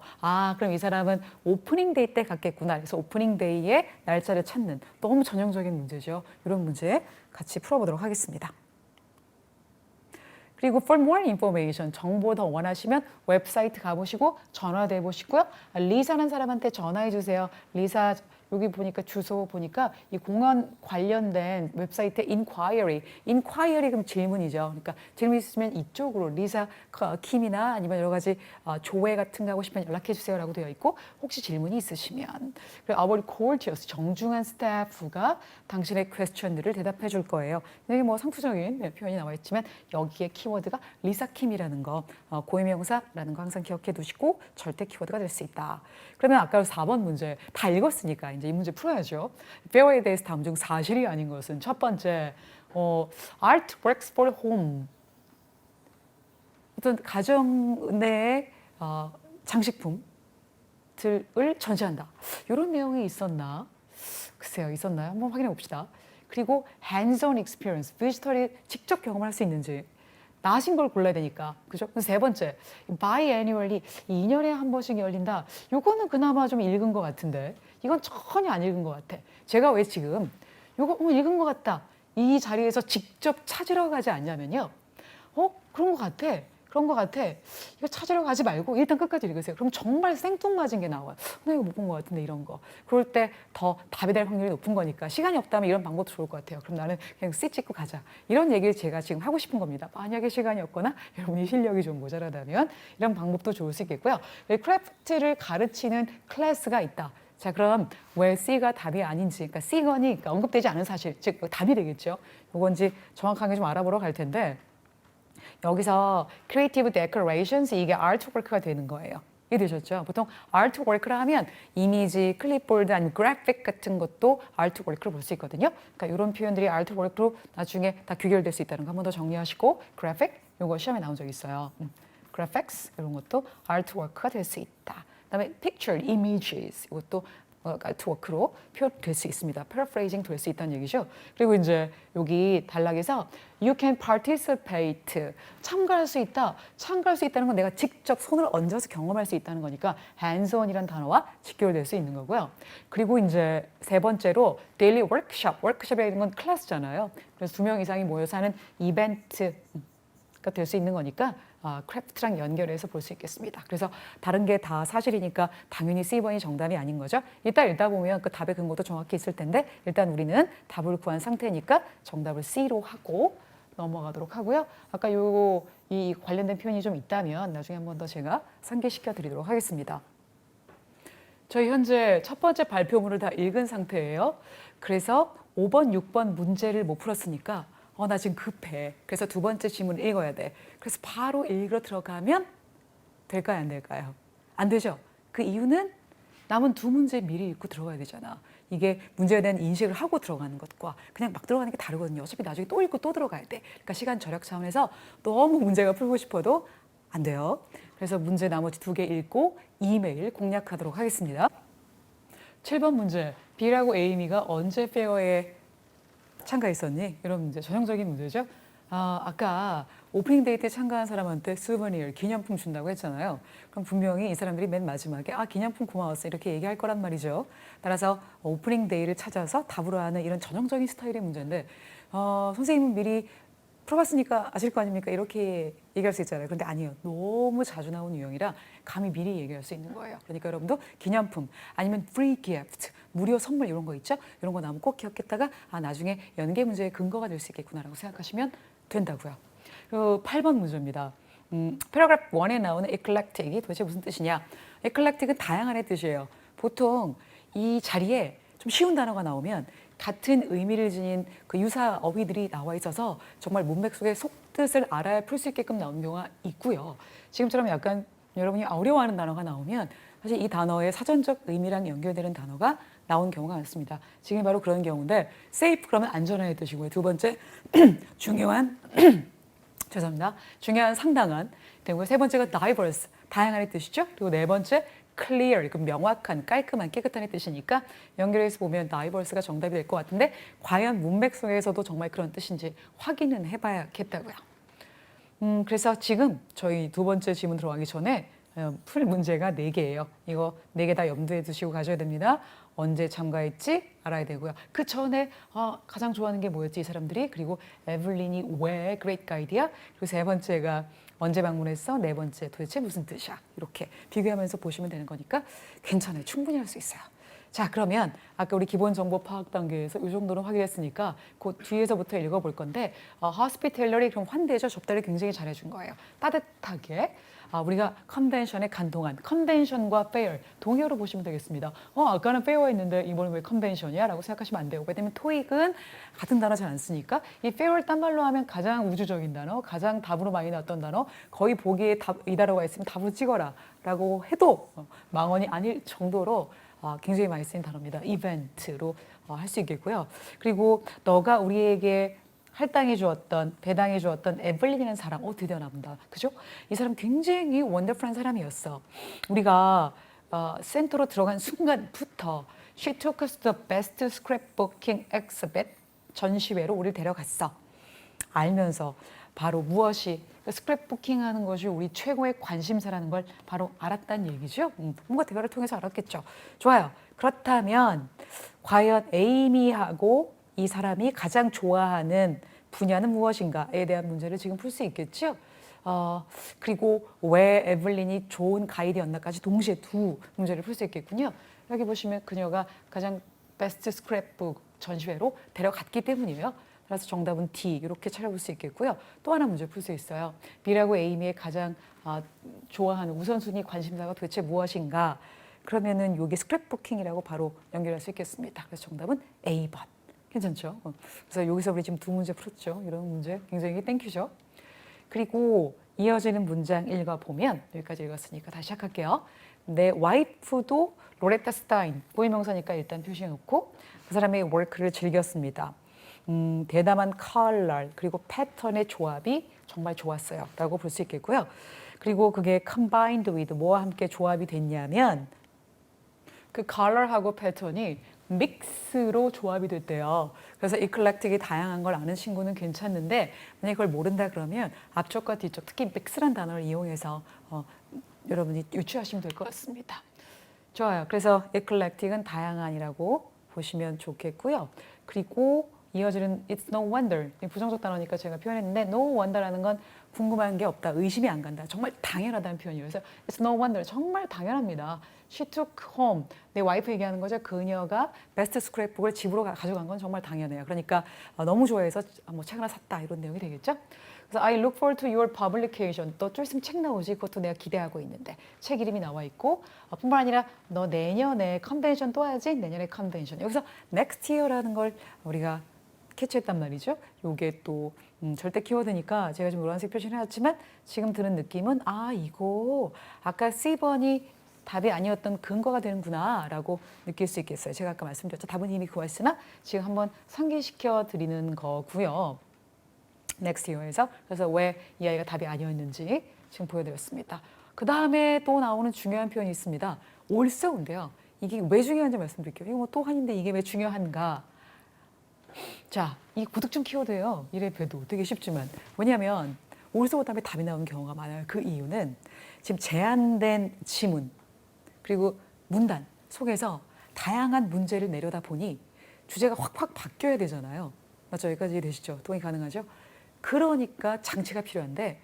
그럼 이 사람은 오프닝 데이 때 갔겠구나. 그래서 오프닝 데이에 날짜를 찾는 너무 전형적인 문제죠. 이런 문제 같이 풀어보도록 하겠습니다. 그리고 for more information, 정보 더 원하시면 웹사이트 가보시고 전화도 해보시고요. 리사라는 사람한테 전화해 주세요. 리사 여기 보니까 주소 보니까 이 공연 관련된 웹사이트에 inquiry 그럼 질문이죠. 그러니까 질문 있으면 이쪽으로 리사 킴이나 아니면 여러 가지 조회 같은 거 하고 싶으면 연락해 주세요라고 되어 있고 혹시 질문이 있으시면 그리고 our courteous 정중한 스태프가 당신의 퀘스천들을 대답해 줄 거예요. 여기 뭐 상투적인 표현이 나와 있지만 여기에 키워드가 리사 킴이라는 거 고유명사라는 거 항상 기억해 두시고 절대 키워드가 될 수 있다. 그러면 아까 4번 문제 다 읽었으니까 이제 이 문제 풀어야죠. fair에 대해서 다음 중 사실이 아닌 것은 첫 번째, artworks for home. 어떤 가정 내의 장식품들을 전시한다. 이런 내용이 있었나? 글쎄요, 있었나요? 한번 확인해 봅시다. 그리고 hands-on experience, 비지털이 직접 경험할 수 있는지. 나신 걸 골라야 되니까. 그죠? 세 번째, biannually 2년에 한 번씩 열린다. 요거는 그나마 좀 읽은 것 같은데 이건 전혀 안 읽은 것 같아. 제가 왜 지금 요거 읽은 것 같다. 이 자리에서 직접 찾으러 가지 않냐면요. 그런 것 같아. 그런 것 같아. 이거 찾으러 가지 말고 일단 끝까지 읽으세요. 그럼 정말 생뚱맞은 게 나와요. 나 이거 못 본 것 같은데 이런 거. 그럴 때 더 답이 될 확률이 높은 거니까 시간이 없다면 이런 방법도 좋을 것 같아요. 그럼 나는 그냥 씨 찍고 가자. 이런 얘기를 제가 지금 하고 싶은 겁니다. 만약에 시간이 없거나 여러분이 실력이 좀 모자라다면 이런 방법도 좋을 수 있겠고요. 크래프트를 가르치는 클래스가 있다. 자, 그럼 왜 C가 답이 아닌지, 그러니까 C건이 그러니까 언급되지 않은 사실, 즉 답이 되겠죠. 이건지 정확하게 좀 알아보러 갈 텐데 여기서 creative decorations 이게 artwork가 되는 거예요. 이해되셨죠? 보통 artwork라 하면 이미지, 클립보드 아니면 그래픽 같은 것도 artwork로 볼 수 있거든요. 그러니까 이런 표현들이 artwork로 나중에 다 규결될 수 있다는 거 한 번 더 정리하시고 graphic 이거 시험에 나온 적 있어요. graphics 이런 것도 artwork가 될 수 있다. 그다음에 picture, images 이것도 아트워크로 표현될 수 있습니다. paraphrasing 될 수 있다는 얘기죠. 그리고 이제 여기 단락에서 you can participate 참가할 수 있다. 참가할 수 있다는 건 내가 직접 손을 얹어서 경험할 수 있다는 거니까 hands-on이라는 단어와 직결될 수 있는 거고요. 그리고 이제 세 번째로 daily workshop, workshop이라는 건 클래스잖아요. 그래서 2명 이상이 모여서 하는 이벤트가 될 수 있는 거니까 크래프트랑 연결해서 볼 수 있겠습니다. 그래서 다른 게 다 사실이니까 당연히 C번이 정답이 아닌 거죠. 이따 읽다 보면 그 답의 근거도 정확히 있을 텐데 일단 우리는 답을 구한 상태니까 정답을 C로 하고 넘어가도록 하고요. 아까 이 관련된 표현이 좀 있다면 나중에 한 번 더 제가 상기시켜 드리도록 하겠습니다. 저희 현재 첫 번째 발표문을 다 읽은 상태예요. 그래서 5번, 6번 문제를 못 풀었으니까 나 지금 급해. 그래서 두 번째 질문을 읽어야 돼. 그래서 바로 읽으러 들어가면 될까요? 안 될까요? 안 되죠? 그 이유는 남은 두 문제 미리 읽고 들어가야 되잖아. 이게 문제에 대한 인식을 하고 들어가는 것과 그냥 막 들어가는 게 다르거든요. 어차피 나중에 또 읽고 또 들어가야 돼. 그러니까 시간 절약 차원에서 너무 문제가 풀고 싶어도 안 돼요. 그래서 문제 나머지 2개 읽고 이메일 공략하도록 하겠습니다. 7번 문제. B라고 에이미가 언제 페어에 참가했었니? 이런 문제. 전형적인 문제죠. 아까 오프닝 데이 때 참가한 사람한테 스우버니어, 기념품 준다고 했잖아요. 그럼 분명히 이 사람들이 맨 마지막에 기념품 고마웠어 이렇게 얘기할 거란 말이죠. 따라서 오프닝 데이를 찾아서 답으로 하는 이런 전형적인 스타일의 문제인데 선생님은 미리 풀어봤으니까 아실 거 아닙니까? 이렇게 얘기할 수 있잖아요. 그런데 아니에요. 너무 자주 나온 유형이라 감히 미리 얘기할 수 있는 거예요. 그러니까 여러분도 기념품 아니면 free gift, 무료 선물 이런 거 있죠? 이런 거 나오면 꼭 기억했다가 나중에 연계 문제의 근거가 될 수 있겠구나라고 생각하시면 된다고요. 8번 문제입니다. 패러그래프 1에 나오는 eclectic이 도대체 무슨 뜻이냐? eclectic은 다양한의 뜻이에요. 보통 이 자리에 좀 쉬운 단어가 나오면 같은 의미를 지닌 그 유사 어휘들이 나와 있어서 정말 문맥 속의 속뜻을 알아야 풀 수 있게끔 나오는 경우가 있고요. 지금처럼 약간 여러분이 어려워하는 단어가 나오면 사실 이 단어의 사전적 의미랑 연결되는 단어가 나온 경우가 많습니다. 지금이 바로 그런 경우인데 safe 그러면 안전한의 뜻이고요. 두 번째 중요한 죄송합니다. 중요한 상당한 되고 세 번째가 diverse 다양한의 뜻이죠. 그리고 네 번째 clear, 그 명확한, 깔끔한, 깨끗한의 뜻이니까 연결해서 보면 diverse가 정답이 될 것 같은데 과연 문맥 속에서도 정말 그런 뜻인지 확인은 해봐야겠다고요. 그래서 지금 저희 두 번째 질문 들어가기 전에 풀 문제가 4개예요. 이거 4개 다 염두에 두시고 가셔야 됩니다. 언제 참가했지 알아야 되고요. 그 전에 가장 좋아하는 게 뭐였지 이 사람들이? 그리고 에블린이 왜 great guide야? 그리고 세 번째가 언제 방문했어? 네 번째 도대체 무슨 뜻이야? 이렇게 비교하면서 보시면 되는 거니까 괜찮아요. 충분히 할 수 있어요. 자, 그러면 아까 우리 기본 정보 파악 단계에서 이 정도는 확인했으니까 그 뒤에서부터 읽어볼 건데 hospitality 그럼 환대죠. 접대를 굉장히 잘해준 거예요. 따뜻하게. 우리가 컨벤션에 간동한 컨벤션과 페어 동의어로 보시면 되겠습니다. 아까는 페어였는데 이번엔 왜 컨벤션이야? 라고 생각하시면 안 돼요. 왜냐면 토익은 같은 단어 잘 안 쓰니까 이 페어를 딴 말로 하면 가장 우주적인 단어, 가장 답으로 많이 나왔던 단어, 거의 보기에 이 단어가 있으면 답으로 찍어라 라고 해도 망언이 아닐 정도로 굉장히 많이 쓰인 단어입니다. 이벤트로 할 수 있겠고요. 그리고 너가 우리에게 할당해 주었던, 배당해 주었던 에블린이라는 사람, 드디어 나온다. 그죠? 이 사람 굉장히 원더풀한 사람이었어. 우리가 센터로 들어간 순간부터 She took us to the best scrapbooking exhibit 전시회로 우리를 데려갔어. 알면서 바로 무엇이 스크랩부킹 하는 것이 우리 최고의 관심사라는 걸 바로 알았다는 얘기죠. 뭔가 대화를 통해서 알았겠죠. 좋아요. 그렇다면 과연 에이미하고 이 사람이 가장 좋아하는 분야는 무엇인가에 대한 문제를 지금 풀 수 있겠죠. 그리고 왜 에블린이 좋은 가이드였나까지 동시에 두 문제를 풀 수 있겠군요. 여기 보시면 그녀가 가장 베스트 스크랩북 전시회로 데려갔기 때문이에요. 그래서 정답은 D 이렇게 찾아볼 수 있겠고요. 또 하나 문제 풀 수 있어요. B라고 에이미의 가장 좋아하는 우선순위 관심사가 도대체 무엇인가? 그러면은 여기 스크랩부킹이라고 바로 연결할 수 있겠습니다. 그래서 정답은 A번. 괜찮죠? 그래서 여기서 우리 지금 두 문제 풀었죠. 이런 문제 굉장히 땡큐죠. 그리고 이어지는 문장 읽어보면 여기까지 읽었으니까 다시 시작할게요. 내 와이프도 로레타 스타인, 고유명사니까 일단 표시해놓고 그 사람의 워크를 즐겼습니다. 대담한 컬러 그리고 패턴의 조합이 정말 좋았어요 라고 볼 수 있겠고요. 그리고 그게 combined with 뭐와 함께 조합이 됐냐면 그 컬러하고 패턴이 믹스로 조합이 됐대요. 그래서 eclectic이 다양한 걸 아는 친구는 괜찮는데 만약에 그걸 모른다 그러면 앞쪽과 뒤쪽 특히 믹스란 단어를 이용해서 여러분이 유추하시면 될 것 같습니다. 좋아요. 그래서 eclectic은 다양한이라고 보시면 좋겠고요. 그리고 이어지는 It's no wonder 부정적 단어니까 제가 표현했는데 no wonder라는 건 궁금한 게 없다, 의심이 안 간다, 정말 당연하다는 표현이에요. 그래서 It's no wonder 정말 당연합니다. She took home 내 와이프 얘기하는 거죠. 그녀가 베스트 스크랩북을 집으로 가져간 건 정말 당연해요. 그러니까 너무 좋아해서 뭐 책 하나 샀다 이런 내용이 되겠죠. 그래서 I look forward to your publication. 또 좀 있으면 책 나오지. 그것도 내가 기대하고 있는데 책 이름이 나와 있고 뿐만 아니라 너 내년에 컨벤션 또 하지? 내년에 컨벤션. 여기서 next year라는 걸 우리가 캐치했단 말이죠. 요게 또 절대 키워드니까 제가 지금 노란색 표시를 해놨지만 지금 드는 느낌은 이거 아까 C번이 답이 아니었던 근거가 되는구나 라고 느낄 수 있겠어요. 제가 아까 말씀드렸죠. 답은 이미 구했으나 지금 한번 상기시켜 드리는 거고요. next year에서 그래서 왜 이 아이가 답이 아니었는지 지금 보여드렸습니다. 그 다음에 또 나오는 중요한 표현이 있습니다. also인데요. 이게 왜 중요한지 말씀드릴게요. 이거 뭐 또한인데 이게 왜 중요한가? 자, 이 구득점 키워드예요. 이래 봬도 되게 쉽지만. 왜냐하면 also 다음에 답이 나오는 경우가 많아요. 그 이유는 지금 제한된 지문 그리고 문단 속에서 다양한 문제를 내려다 보니 주제가 확확 바뀌어야 되잖아요. 맞죠? 여기까지 이해되시죠? 동의 가능하죠? 그러니까 장치가 필요한데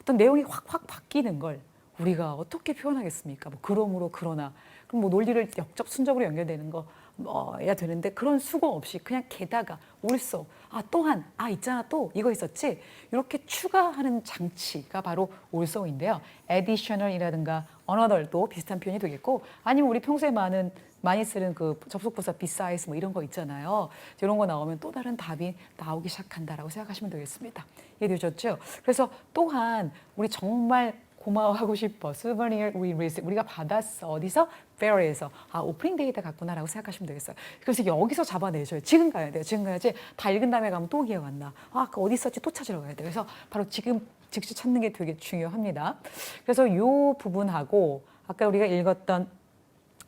어떤 내용이 확확 바뀌는 걸 우리가 어떻게 표현하겠습니까? 뭐 그러므로 그러나 그럼 뭐 논리를 역접순적으로 연결되는 거 뭐야 되는데 그런 수고 없이 그냥 게다가 also 또한 있잖아 또 이거 있었지 이렇게 추가하는 장치가 바로 also인데요. additional이라든가 another도 비슷한 표현이 되겠고 아니면 우리 평소에 많이 쓰는 그 접속부사 besides 뭐 이런 거 있잖아요. 이런 거 나오면 또 다른 답이 나오기 시작한다라고 생각하시면 되겠습니다. 이해되셨죠? 그래서 또한 우리 정말 고마워하고 싶어. souvenir we received. 우리가 받았어. 어디서? fair에서. 오프닝 데이터 같구나라고 생각하시면 되겠어요. 그래서 여기서 잡아내셔요. 지금 가야 돼요. 지금 가야지. 다 읽은 다음에 가면 또 기억 안 나. 그 어디 있었지? 또 찾으러 가야 돼요. 그래서 바로 지금 즉시 찾는 게 되게 중요합니다. 그래서 이 부분하고 아까 우리가 읽었던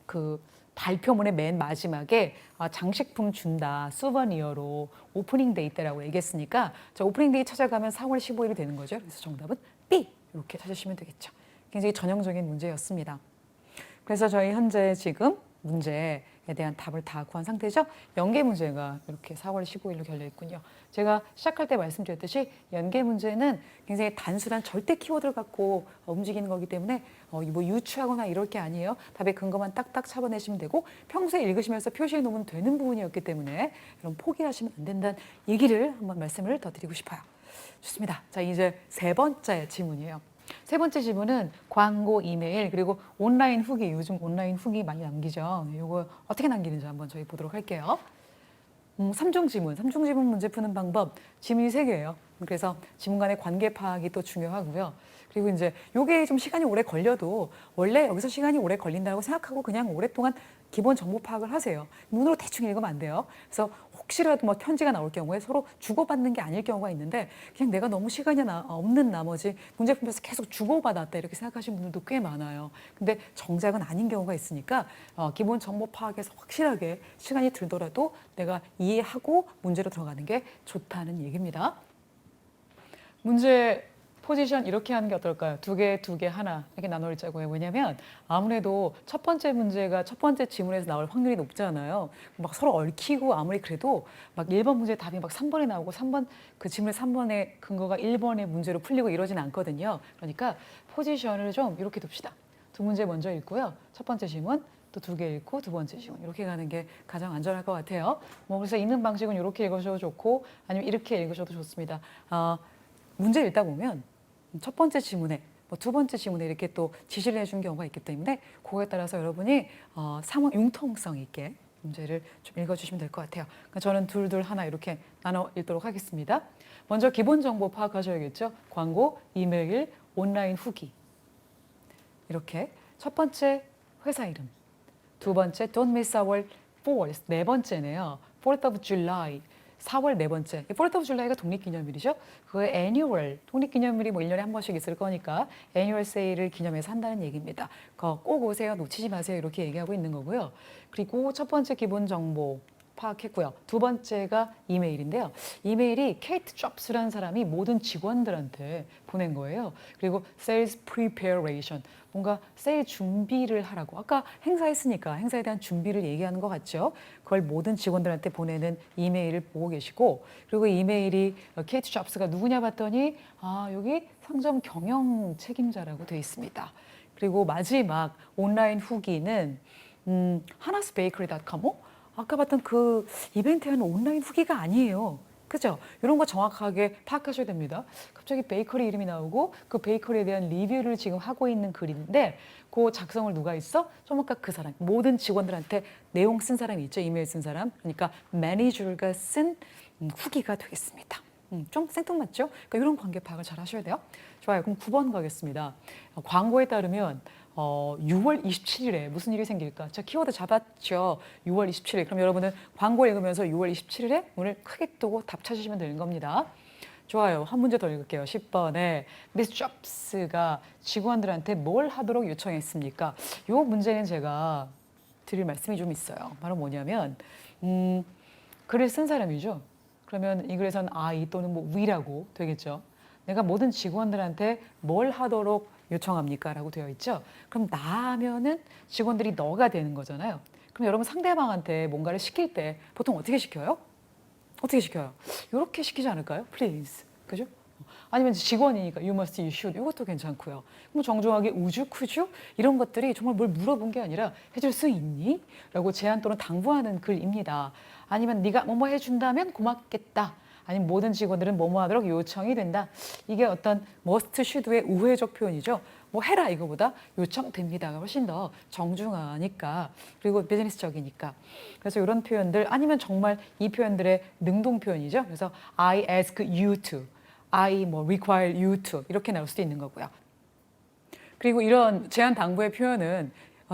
그 발표문의 맨 마지막에 장식품 준다, 수버니어로 오프닝 데이 때라고 얘기했으니까 자, 오프닝 데이 찾아가면 4월 15일이 되는 거죠. 그래서 정답은 B 이렇게 찾으시면 되겠죠. 굉장히 전형적인 문제였습니다. 그래서 저희 현재 지금 문제에 대한 답을 다 구한 상태죠. 연계 문제가 이렇게 4월 15일로 결려 있군요. 제가 시작할 때 말씀드렸듯이 연계 문제는 굉장히 단순한 절대 키워드를 갖고 움직이는 거기 때문에 뭐 유추하거나 이럴 게 아니에요. 답의 근거만 딱딱 잡아내시면 되고 평소에 읽으시면서 표시해 놓으면 되는 부분이었기 때문에 여러분 포기하시면 안 된다는 얘기를 한번 말씀을 더 드리고 싶어요. 좋습니다. 자, 이제 세 번째 질문이에요. 세 번째 질문은 광고, 이메일, 그리고 온라인 후기. 요즘 온라인 후기 많이 남기죠. 이거 어떻게 남기는지 한번 저희 보도록 할게요. 3중 지문. 3중 지문 문제 푸는 방법. 지문이 3개예요. 그래서 지문 간의 관계 파악이 또 중요하고요. 그리고 이제 요게 좀 시간이 오래 걸려도 원래 여기서 시간이 오래 걸린다고 생각하고 그냥 오랫동안 기본 정보 파악을 하세요. 눈으로 대충 읽으면 안 돼요. 그래서 혹시라도 뭐 편지가 나올 경우에 서로 주고받는 게 아닐 경우가 있는데 그냥 내가 너무 시간이 없는 나머지 문제 풀면서 계속 주고받았다 이렇게 생각하시는 분들도 꽤 많아요. 근데 정작은 아닌 경우가 있으니까 기본 정보 파악에서 확실하게 시간이 들더라도 내가 이해하고 문제로 들어가는 게 좋다는 얘기입니다. 문제 포지션 이렇게 하는 게 어떨까요? 두 개, 하나 이렇게 나눠 읽자고요. 왜냐하면 아무래도 첫 번째 문제가 첫 번째 지문에서 나올 확률이 높잖아요. 막 서로 얽히고 아무리 그래도 막 1번 문제 답이 막 3번에 나오고 3번 그 지문의 3번의 근거가 1번의 문제로 풀리고 이러진 않거든요. 그러니까 포지션을 좀 이렇게 둡시다. 두 문제 먼저 읽고요. 첫 번째 지문 또 2개 읽고 두 번째 지문 이렇게 가는 게 가장 안전할 것 같아요. 뭐 그래서 읽는 방식은 이렇게 읽으셔도 좋고 아니면 이렇게 읽으셔도 좋습니다. 문제 읽다 보면 첫 번째 지문에 두 번째 지문에 이렇게 또 지시를 해준 경우가 있기 때문에 그거에 따라서 여러분이 상황 융통성 있게 문제를 좀 읽어주시면 될 것 같아요. 그러니까 저는 둘 하나 이렇게 나눠 읽도록 하겠습니다. 먼저 기본 정보 파악하셔야겠죠. 광고, 이메일, 온라인 후기 이렇게 첫 번째 회사 이름, 두 번째 Don't miss our 4th, 네 번째네요. 4th of July. 4월 네 번째. 4th of July가 독립기념일이죠. 그 annual, 독립기념일이 뭐 1년에 한 번씩 있을 거니까 annual sale을 기념해서 한다는 얘기입니다. 꼭 오세요. 놓치지 마세요. 이렇게 얘기하고 있는 거고요. 그리고 첫 번째 기본 정보 파악했고요. 두 번째가 이메일인데요. 이메일이 케이트 잡스라는 사람이 모든 직원들한테 보낸 거예요. 그리고 sales preparation, 뭔가 세일 준비를 하라고. 아까 행사했으니까 행사에 대한 준비를 얘기하는 것 같죠. 그걸 모든 직원들한테 보내는 이메일을 보고 계시고 그리고 이메일이 케이트 잡스가 누구냐 봤더니 여기 상점 경영 책임자라고 되어 있습니다. 그리고 마지막 온라인 후기는 하나스베이커리.com 아까 봤던 그 이벤트에 하는 온라인 후기가 아니에요. 그죠? 이런 거 정확하게 파악하셔야 됩니다. 갑자기 베이커리 이름이 나오고 그 베이커리에 대한 리뷰를 지금 하고 있는 글인데 그 작성을 누가 했어? 좀 아까 그 사람. 모든 직원들한테 내용 쓴 사람이 있죠. 이메일 쓴 사람. 그러니까 매니저가 쓴 후기가 되겠습니다. 좀 생뚱맞죠? 그러니까 이런 관계 파악을 잘 하셔야 돼요. 좋아요. 그럼 9번 가겠습니다. 광고에 따르면 6월 27일에 무슨 일이 생길까? 자, 키워드 잡았죠. 6월 27일. 그럼 여러분은 광고 읽으면서 6월 27일에 문을 크게 뜨고 답 찾으시면 되는 겁니다. 좋아요. 한 문제 더 읽을게요. 10번에 미스 잡스가 직원들한테 뭘 하도록 요청했습니까? 이 문제는 제가 드릴 말씀이 좀 있어요. 바로 뭐냐면 글을 쓴 사람이죠. 그러면 이 글에서는 I 또는 뭐 we라고 되겠죠. 내가 모든 직원들한테 뭘 하도록 요청합니까? 라고 되어 있죠. 그럼 나면은 직원들이 너가 되는 거잖아요. 그럼 여러분 상대방한테 뭔가를 시킬 때 보통 어떻게 시켜요? 어떻게 시켜요? 이렇게 시키지 않을까요? Please. 그죠? 아니면 직원이니까 you must, you should 이것도 괜찮고요. 뭐 정중하게 would you, could you 이런 것들이 정말 뭘 물어본 게 아니라 해줄 수 있니? 라고 제안 또는 당부하는 글입니다. 아니면 네가 뭐뭐 해준다면 고맙겠다. 아니면 모든 직원들은 뭐뭐 하도록 요청이 된다. 이게 어떤 must, should의 우회적 표현이죠. 뭐 해라 이거보다 요청됩니다가 훨씬 더 정중하니까 그리고 비즈니스적이니까. 그래서 이런 표현들 아니면 정말 이 표현들의 능동 표현이죠. 그래서 I ask you to, I 뭐 require you to 이렇게 나올 수도 있는 거고요. 그리고 이런 제한 당부의 표현은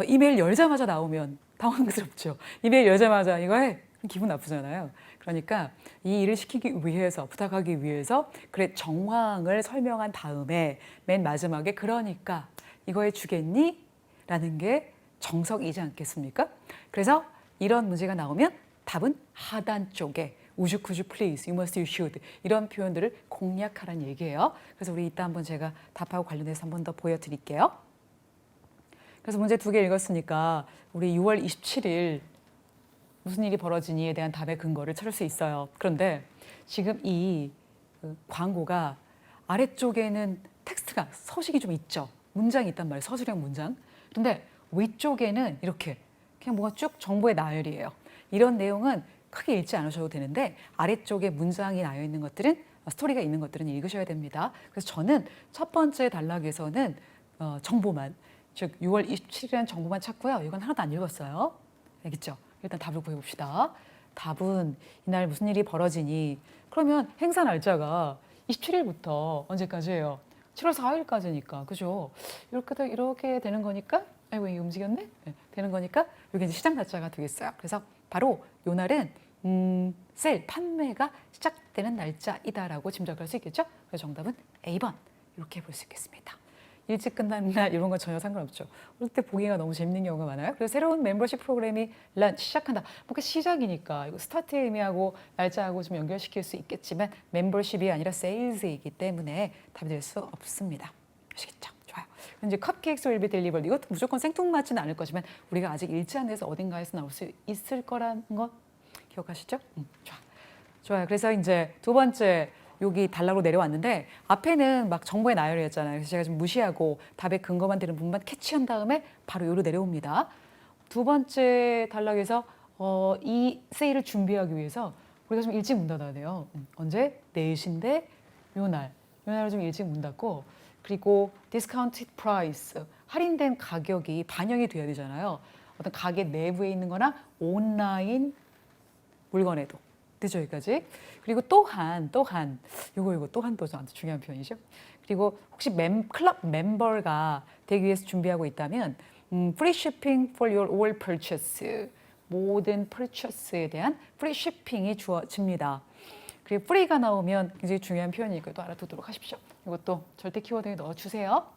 이메일 열자마자 나오면 당황스럽죠. 이메일 열자마자 이거 해. 기분 나쁘잖아요. 그러니까 이 일을 시키기 위해서 부탁하기 위해서 그래 정황을 설명한 다음에 맨 마지막에 그러니까 이거 해주겠니? 라는 게 정석이지 않겠습니까? 그래서 이런 문제가 나오면 답은 하단 쪽에 would you, could you, please, you must, you should 이런 표현들을 공략하라는 얘기예요. 그래서 우리 이따 한번 제가 답하고 관련해서 한 번 더 보여드릴게요. 그래서 문제 2개 읽었으니까 우리 6월 27일 무슨 일이 벌어지니에 대한 답의 근거를 찾을 수 있어요. 그런데 지금 이 광고가 아래쪽에는 텍스트가 서식이 좀 있죠. 문장이 있단 말이에요. 서술형 문장. 그런데 위쪽에는 이렇게 그냥 뭐가 쭉 정보의 나열이에요. 이런 내용은 크게 읽지 않으셔도 되는데 아래쪽에 문장이 나여 있는 것들은 스토리가 있는 것들은 읽으셔야 됩니다. 그래서 저는 첫 번째 단락에서는 정보만 즉 6월 27일이라는 정보만 찾고요. 이건 하나도 안 읽었어요. 알겠죠? 일단 답을 구해봅시다. 답은 이날 무슨 일이 벌어지니? 그러면 행사 날짜가 27일부터 언제까지예요? 7월 4일까지니까, 그죠? 이렇게 되는 거니까, 아이고, 이게 움직였네? 네, 되는 거니까, 이게 이제 시작 날짜가 되겠어요. 그래서 바로 요 날은, 세일, 판매가 시작되는 날짜이다라고 짐작할 수 있겠죠? 그래서 정답은 A번. 이렇게 볼 수 있겠습니다. 일찍 끝나는 날 이런 건 전혀 상관없죠. 올 때 보기가 너무 재밌는 경우가 많아요. 그래서 새로운 멤버십 프로그램이 시작한다. 뭔가 시작이니까 이거 스타트의 의미하고 날짜하고 좀 연결시킬 수 있겠지만 멤버십이 아니라 세일즈이기 때문에 답이 될 수 없습니다. 아시겠죠? 좋아요. 이제 컵케이크스 will be delivered. 이것도 무조건 생뚱맞지는 않을 거지만 우리가 아직 읽지 않은 데서 어딘가에서 나올 수 있을 거라는 것 기억하시죠? 좋아요. 그래서 이제 두 번째 여기 단락으로 내려왔는데 앞에는 막 정보의 나열이었잖아요. 그래서 제가 좀 무시하고 답의 근거만 되는 부분만 캐치한 다음에 바로 여기로 내려옵니다. 두 번째 단락에서 이 세일을 준비하기 위해서 우리가 좀 일찍 문 닫아야 돼요. 언제? 4시인데 요 날을 좀 일찍 문 닫고 그리고 discounted price, 할인된 가격이 반영이 돼야 되잖아요. 어떤 가게 내부에 있는 거나 온라인 물건에도. 되죠, 여기까지. 그리고 또한 이거 또한도 아주 중요한 표현이죠. 그리고 혹시 클럽 멤버가 되기 위해서 준비하고 있다면 free shipping for your all purchase, 모든 purchase에 대한 free shipping이 주어집니다. 그리고 free가 나오면 굉장히 중요한 표현이니까 또 알아두도록 하십시오. 이것도 절대 키워드에 넣어주세요.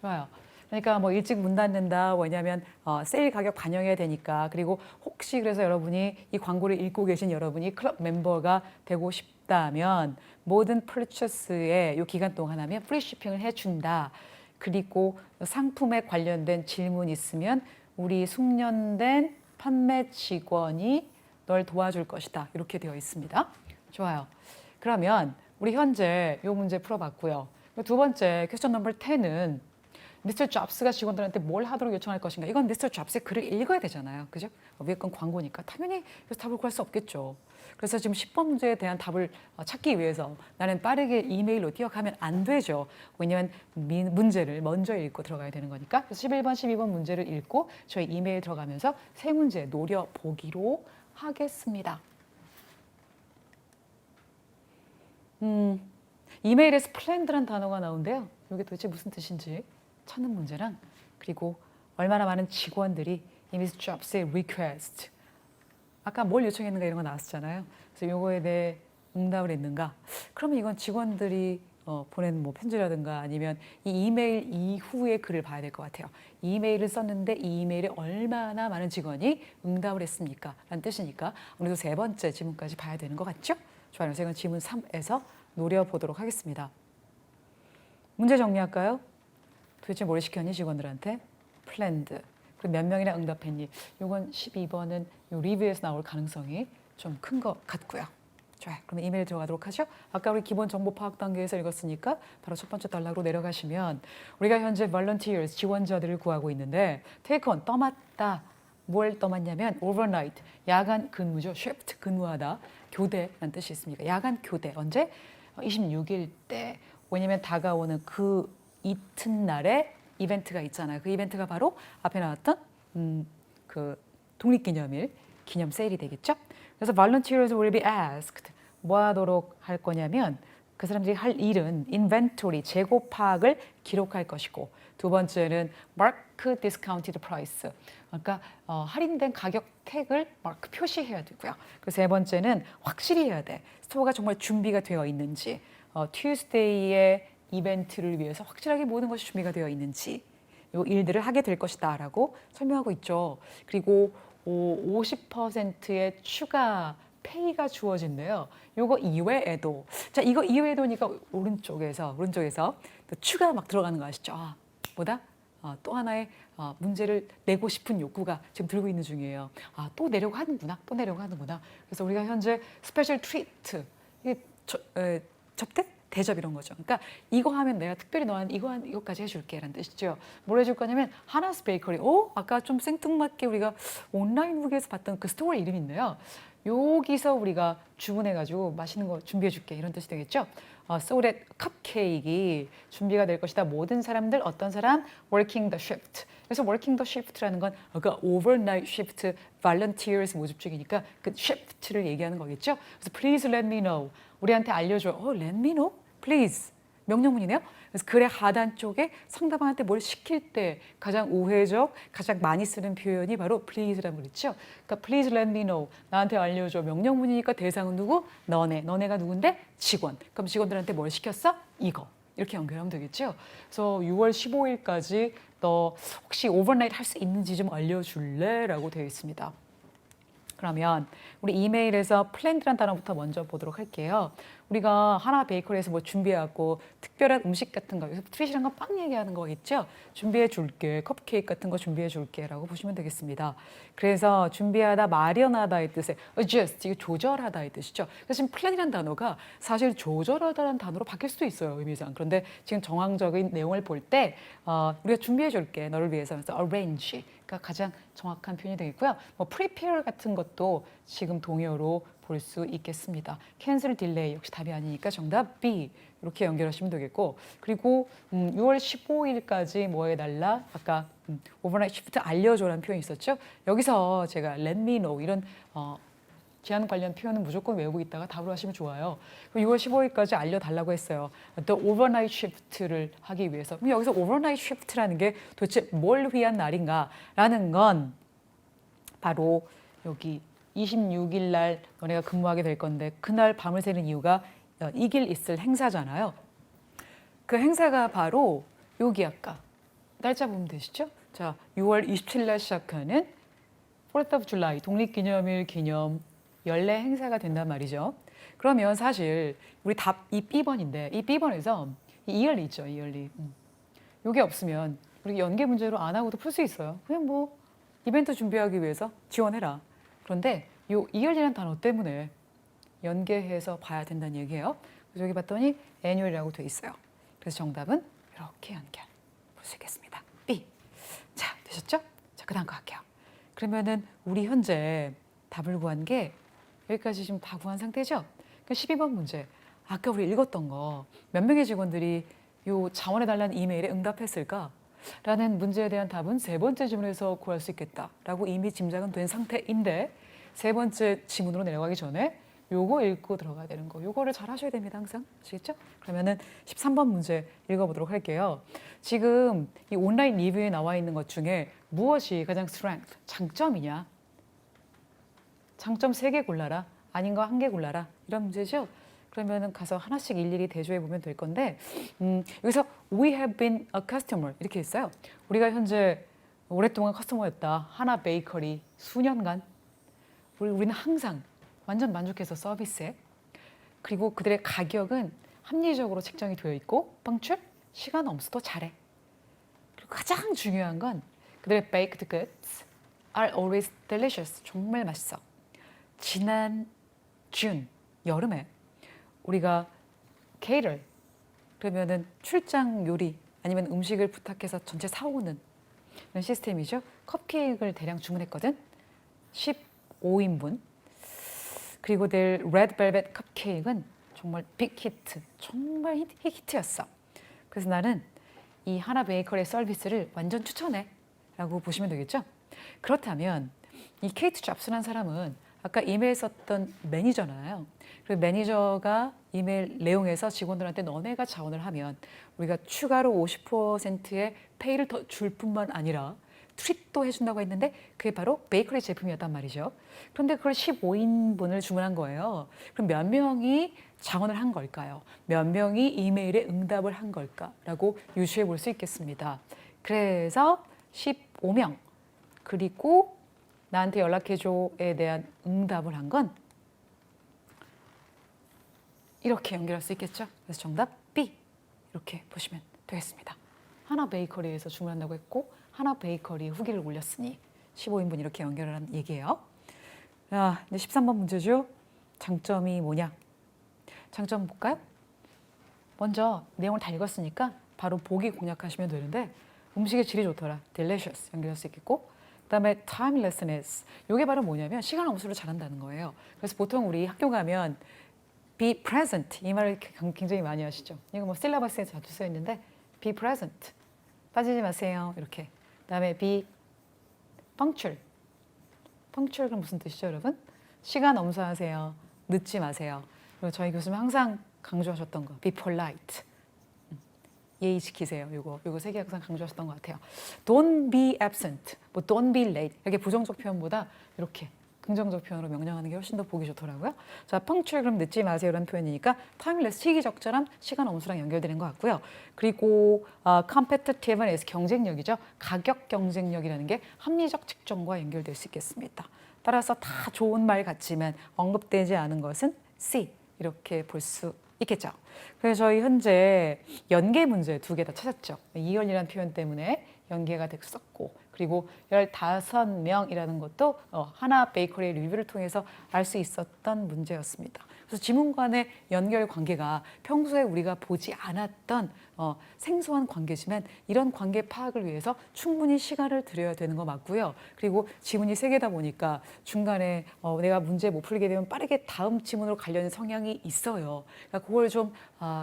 좋아요. 그러니까 뭐 일찍 문 닫는다. 왜냐하면 세일 가격 반영해야 되니까. 그리고 혹시 그래서 여러분이 이 광고를 읽고 계신 여러분이 클럽 멤버가 되고 싶다면 모든 퍼체스에 이 기간 동안 하면 프리 shipping을 해준다. 그리고 상품에 관련된 질문 있으면 우리 숙련된 판매 직원이 널 도와줄 것이다. 이렇게 되어 있습니다. 좋아요. 그러면 우리 현재 이 문제 풀어봤고요. 두 번째 퀘스천 넘버 10은 미스터 잡스가 직원들한테 뭘 하도록 요청할 것인가. 이건 미스터 잡스의 글을 읽어야 되잖아요. 그죠? 위에 건 광고니까 당연히 그래서 답을 구할 수 없겠죠. 그래서 지금 10번 문제에 대한 답을 찾기 위해서 나는 빠르게 이메일로 뛰어가면 안 되죠. 왜냐하면 문제를 먼저 읽고 들어가야 되는 거니까. 그래서 11번, 12번 문제를 읽고 저희 이메일 들어가면서 세 문제 노려보기로 하겠습니다. 이메일에서 플랜드란 단어가 나오는데요. 이게 도대체 무슨 뜻인지 찾는 문제랑 그리고 얼마나 많은 직원들이 이 미스 잡스의 리퀘스트 아까 뭘 요청했는가 이런 거 나왔었잖아요. 그래서 요거에 대해 응답을 했는가? 그러면 이건 직원들이 보낸 뭐 편지라든가 아니면 이 이메일 이후의 글을 봐야 될 것 같아요. 이 이메일을 썼는데 이 이메일에 얼마나 많은 직원이 응답을 했습니까? 라는 뜻이니까 오늘도 세 번째 지문까지 봐야 되는 것 같죠? 좋아요. 그래서 지문 3에서 노려보도록 하겠습니다. 문제 정리할까요? 도대체 뭘 시켰니 직원들한테? planned. 그리고 몇 명이나 응답했니? 이건 12번은 요 리뷰에서 나올 가능성이 좀 큰 것 같고요. 좋아요. 그럼 이메일 들어가도록 하죠. 아까 우리 기본 정보 파악 단계에서 읽었으니까 바로 첫 번째 단락으로 내려가시면 우리가 현재 volunteers, 지원자들을 구하고 있는데 take on, 떠맡다. 뭘 떠맡냐면 overnight, 야간 근무죠. shift, 근무하다. 교대라는 뜻이 있습니다. 야간 교대. 언제? 26일 때. 왜냐면 다가오는 그 이튿날에 이벤트가 있잖아요. 그 이벤트가 바로 앞에 나왔던 그 독립기념일 기념 세일이 되겠죠. 그래서 volunteers will be asked 뭐 하도록 할 거냐면 그 사람들이 할 일은 inventory 재고 파악을 기록할 것이고 두 번째는 mark discounted price 그러니까 할인된 가격 택을 마크 표시해야 되고요. 그리고 세 번째는 확실히 해야 돼. 스토어가 정말 준비가 되어 있는지 Tuesday의 이벤트를 위해서 확실하게 모든 것이 준비가 되어 있는지 이 일들을 하게 될 것이다라고 설명하고 있죠. 그리고 50%의 추가 페이가 주어진대요. 요거 이외에도 자 이거 이외에도니까 오른쪽에서 또 추가 막 들어가는 거 아시죠? 뭐다? 또 하나의 문제를 내고 싶은 욕구가 지금 들고 있는 중이에요. 또 내려고 하는구나. 또 내려고 하는구나. 그래서 우리가 현재 스페셜 트리트 이게 접대? 대접 이런 거죠. 그러니까 이거 하면 내가 특별히 너한테 이거까지 해줄게라는 뜻이죠. 뭘 해줄 거냐면 하나스 베이커리. 아까 좀 생뚱맞게 우리가 온라인북에서 봤던 그 스토어 이름이 있네요. 여기서 우리가 주문해가지고 맛있는 거 준비해줄게 이런 뜻이 되겠죠. So that 컵케이크 준비가 될 것이다. 모든 사람들 어떤 사람? Working the shift. 그래서 working the shift라는 건 아까 overnight shift volunteers 모집중이니까 그 shift를 얘기하는 거겠죠. 그래서 please let me know. 우리한테 알려줘. let me know? please. 명령문이네요. 그래서 글의 하단 쪽에 상대방한테 뭘 시킬 때 가장 우회적, 가장 많이 쓰는 표현이 바로 please라는 거 있죠. 그러니까 please let me know. 나한테 알려줘. 명령문이니까 대상은 누구? 너네. 너네가 누군데? 직원. 그럼 직원들한테 뭘 시켰어? 이거. 이렇게 연결하면 되겠죠. 그래서 6월 15일까지 너 혹시 오버나이트 할 수 있는지 좀 알려줄래? 라고 되어 있습니다. 그러면 우리 이메일에서 플랜드란 단어부터 먼저 보도록 할게요. 우리가 하나 베이커리에서 뭐 준비하고 특별한 음식 같은 거, 여기서 트릿이란 건 빵 얘기하는 거겠죠? 준비해 줄게, 컵케이크 같은 거 준비해 줄게 라고 보시면 되겠습니다. 그래서 준비하다, 마련하다의 뜻에 adjust, 이게 조절하다의 뜻이죠. 그래서 지금 플랜이라는 단어가 사실 조절하다라는 단어로 바뀔 수도 있어요, 의미상. 그런데 지금 정황적인 내용을 볼 때 우리가 준비해 줄게, 너를 위해서. 그래서 arrange. 가 가장 정확한 표현이 되겠고요. 뭐 prepare 같은 것도 지금 동요로 볼 수 있겠습니다. cancel, delay 역시 답이 아니니까 정답 B 이렇게 연결하시면 되겠고 그리고 6월 15일까지 뭐 해달라? 아까 overnight shift 알려줘라는 표현이 있었죠. 여기서 제가 let me know 이런 제한 관련 표현은 무조건 외우고 있다가 답으로 하시면 좋아요. 6월 15일까지 알려달라고 했어요. 또 overnight shift를 하기 위해서. 그럼 여기서 overnight shift라는 게 도대체 뭘 위한 날인가라는 건 바로 여기 26일 날 너네가 근무하게 될 건데 그날 밤을 새는 이유가 이 길 있을 행사잖아요. 그 행사가 바로 여기 아까 날짜 보면 되시죠? 자, 6월 27일 날 시작하는 4th of July 독립기념일 기념 연례 행사가 된단 말이죠. 그러면 사실 우리 답 이 B번인데 이 B번에서 이 이열리 있죠. 이열리. 이게 없으면 우리 연계 문제로 안 하고도 풀 수 있어요. 그냥 뭐 이벤트 준비하기 위해서 지원해라. 그런데 이 이열리라는 단어 때문에 연계해서 봐야 된다는 얘기예요. 그래서 여기 봤더니 annual이라고 돼 있어요. 그래서 정답은 이렇게 연결 볼 수 있겠습니다. B. 자, 되셨죠? 자, 그 다음 거 할게요. 그러면은 우리 현재 답을 구한 게 여기까지 지금 다 구한 상태죠? 그러니까 12번 문제. 아까 우리 읽었던 거 몇 명의 직원들이 요 자원해달라는 이메일에 응답했을까? 라는 문제에 대한 답은 세 번째 지문에서 구할 수 있겠다라고 이미 짐작은 된 상태인데 세 번째 지문으로 내려가기 전에 요거 읽고 들어가야 되는 거. 요거를 잘 하셔야 됩니다. 항상. 아시겠죠? 그러면은 13번 문제 읽어보도록 할게요. 지금 이 온라인 리뷰에 나와 있는 것 중에 무엇이 가장 strength, 장점이냐? 장점 3개 골라라. 아닌 거 1개 골라라. 이런 문제죠. 그러면은 가서 하나씩 일일이 대조해 보면 될 건데 여기서 we have been a customer 이렇게 있어요. 우리가 현재 오랫동안 커스터머였다. 하나 베이커리 수년간 우리는 항상 완전 만족해서 서비스에 그리고 그들의 가격은 합리적으로 책정이 되어 있고 펑츄얼 시간 엄수도 잘해. 그리고 가장 중요한 건 그들의 baked goods are always delicious. 정말 맛있어. 지난 준 여름에 우리가 cater 그러면은 출장 요리 아니면 음식을 부탁해서 전체 사오는 이런 시스템이죠. 컵케이크를 대량 주문했거든. 15인분. 그리고 내 레드 벨벳 컵케이크는 정말 빅 히트. 정말 히트였어. 그래서 나는 이 하나 베이커리의 서비스를 완전 추천해 라고 보시면 되겠죠. 그렇다면 이 케이트 잡스라는 사람은 아까 이메일 썼던 매니저잖아요. 그리고 매니저가 이메일 내용에서 직원들한테 너네가 자원을 하면 우리가 추가로 50%의 페이를 더 줄 뿐만 아니라 트립도 해준다고 했는데 그게 바로 베이커리 제품이었단 말이죠. 그런데 그걸 15인분을 주문한 거예요. 그럼 몇 명이 자원을 한 걸까요? 몇 명이 이메일에 응답을 한 걸까라고 유추해 볼 수 있겠습니다. 그래서 15명 그리고 나한테 연락해줘에 대한 응답을 한 건 이렇게 연결할 수 있겠죠. 그래서 정답 B 이렇게 보시면 되겠습니다. 하나 베이커리에서 주문한다고 했고 하나 베이커리에 후기를 올렸으니 15인분 이렇게 연결하는 얘기예요. 자, 이제 13번 문제죠. 장점이 뭐냐? 장점 볼까요? 먼저 내용을 다 읽었으니까 바로 보기 공략하시면 되는데 음식의 질이 좋더라. delicious 연결할 수 있겠고 그다음에 timelessness 이게 바로 뭐냐면 시간 엄수를 잘한다는 거예요. 그래서 보통 우리 학교 가면 be present 이 말을 굉장히 많이 하시죠. 이거 뭐 실라버스에 자주 써 있는데 be present 빠지지 마세요 이렇게. 그다음에 be punctual punctual은 무슨 뜻이죠, 여러분? 시간 엄수하세요. 늦지 마세요. 그리고 저희 교수님 항상 강조하셨던 거 be polite 예의 지키세요. 요거 세 개 항상 강조하셨던 것 같아요. Don't be absent, 뭐 don't be late 이렇게 부정적 표현보다 이렇게 긍정적 표현으로 명령하는 게 훨씬 더 보기 좋더라고요. 자, punctual 그럼 늦지 마세요라는 표현이니까 timeless 시기적절한 시간 엄수랑 연결되는 것 같고요. 그리고 competitive는 경쟁력이죠. 가격 경쟁력이라는 게 합리적 측정과 연결될 수 있겠습니다. 따라서 다 좋은 말 같지만 언급되지 않은 것은 C 이렇게 볼 수 있겠죠. 그래서 저희 현재 연계 문제 2개 다 찾았죠. 이열이라는 표현 때문에 연계가 됐었고 그리고 15명이라는 것도 하나 베이커리의 리뷰를 통해서 알 수 있었던 문제였습니다. 그래서 지문 간의 연결 관계가 평소에 우리가 보지 않았던 생소한 관계지만 이런 관계 파악을 위해서 충분히 시간을 들여야 되는 거 맞고요. 그리고 지문이 3개다 보니까 중간에 내가 문제 못 풀게 되면 빠르게 다음 지문으로 가려는 성향이 있어요. 그러니까 그걸 좀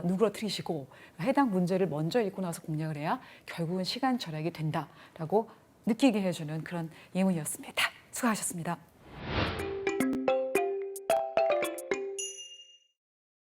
누그러뜨리시고 해당 문제를 먼저 읽고 나서 공략을 해야 결국은 시간 절약이 된다라고 느끼게 해주는 그런 예문이었습니다. 수고하셨습니다.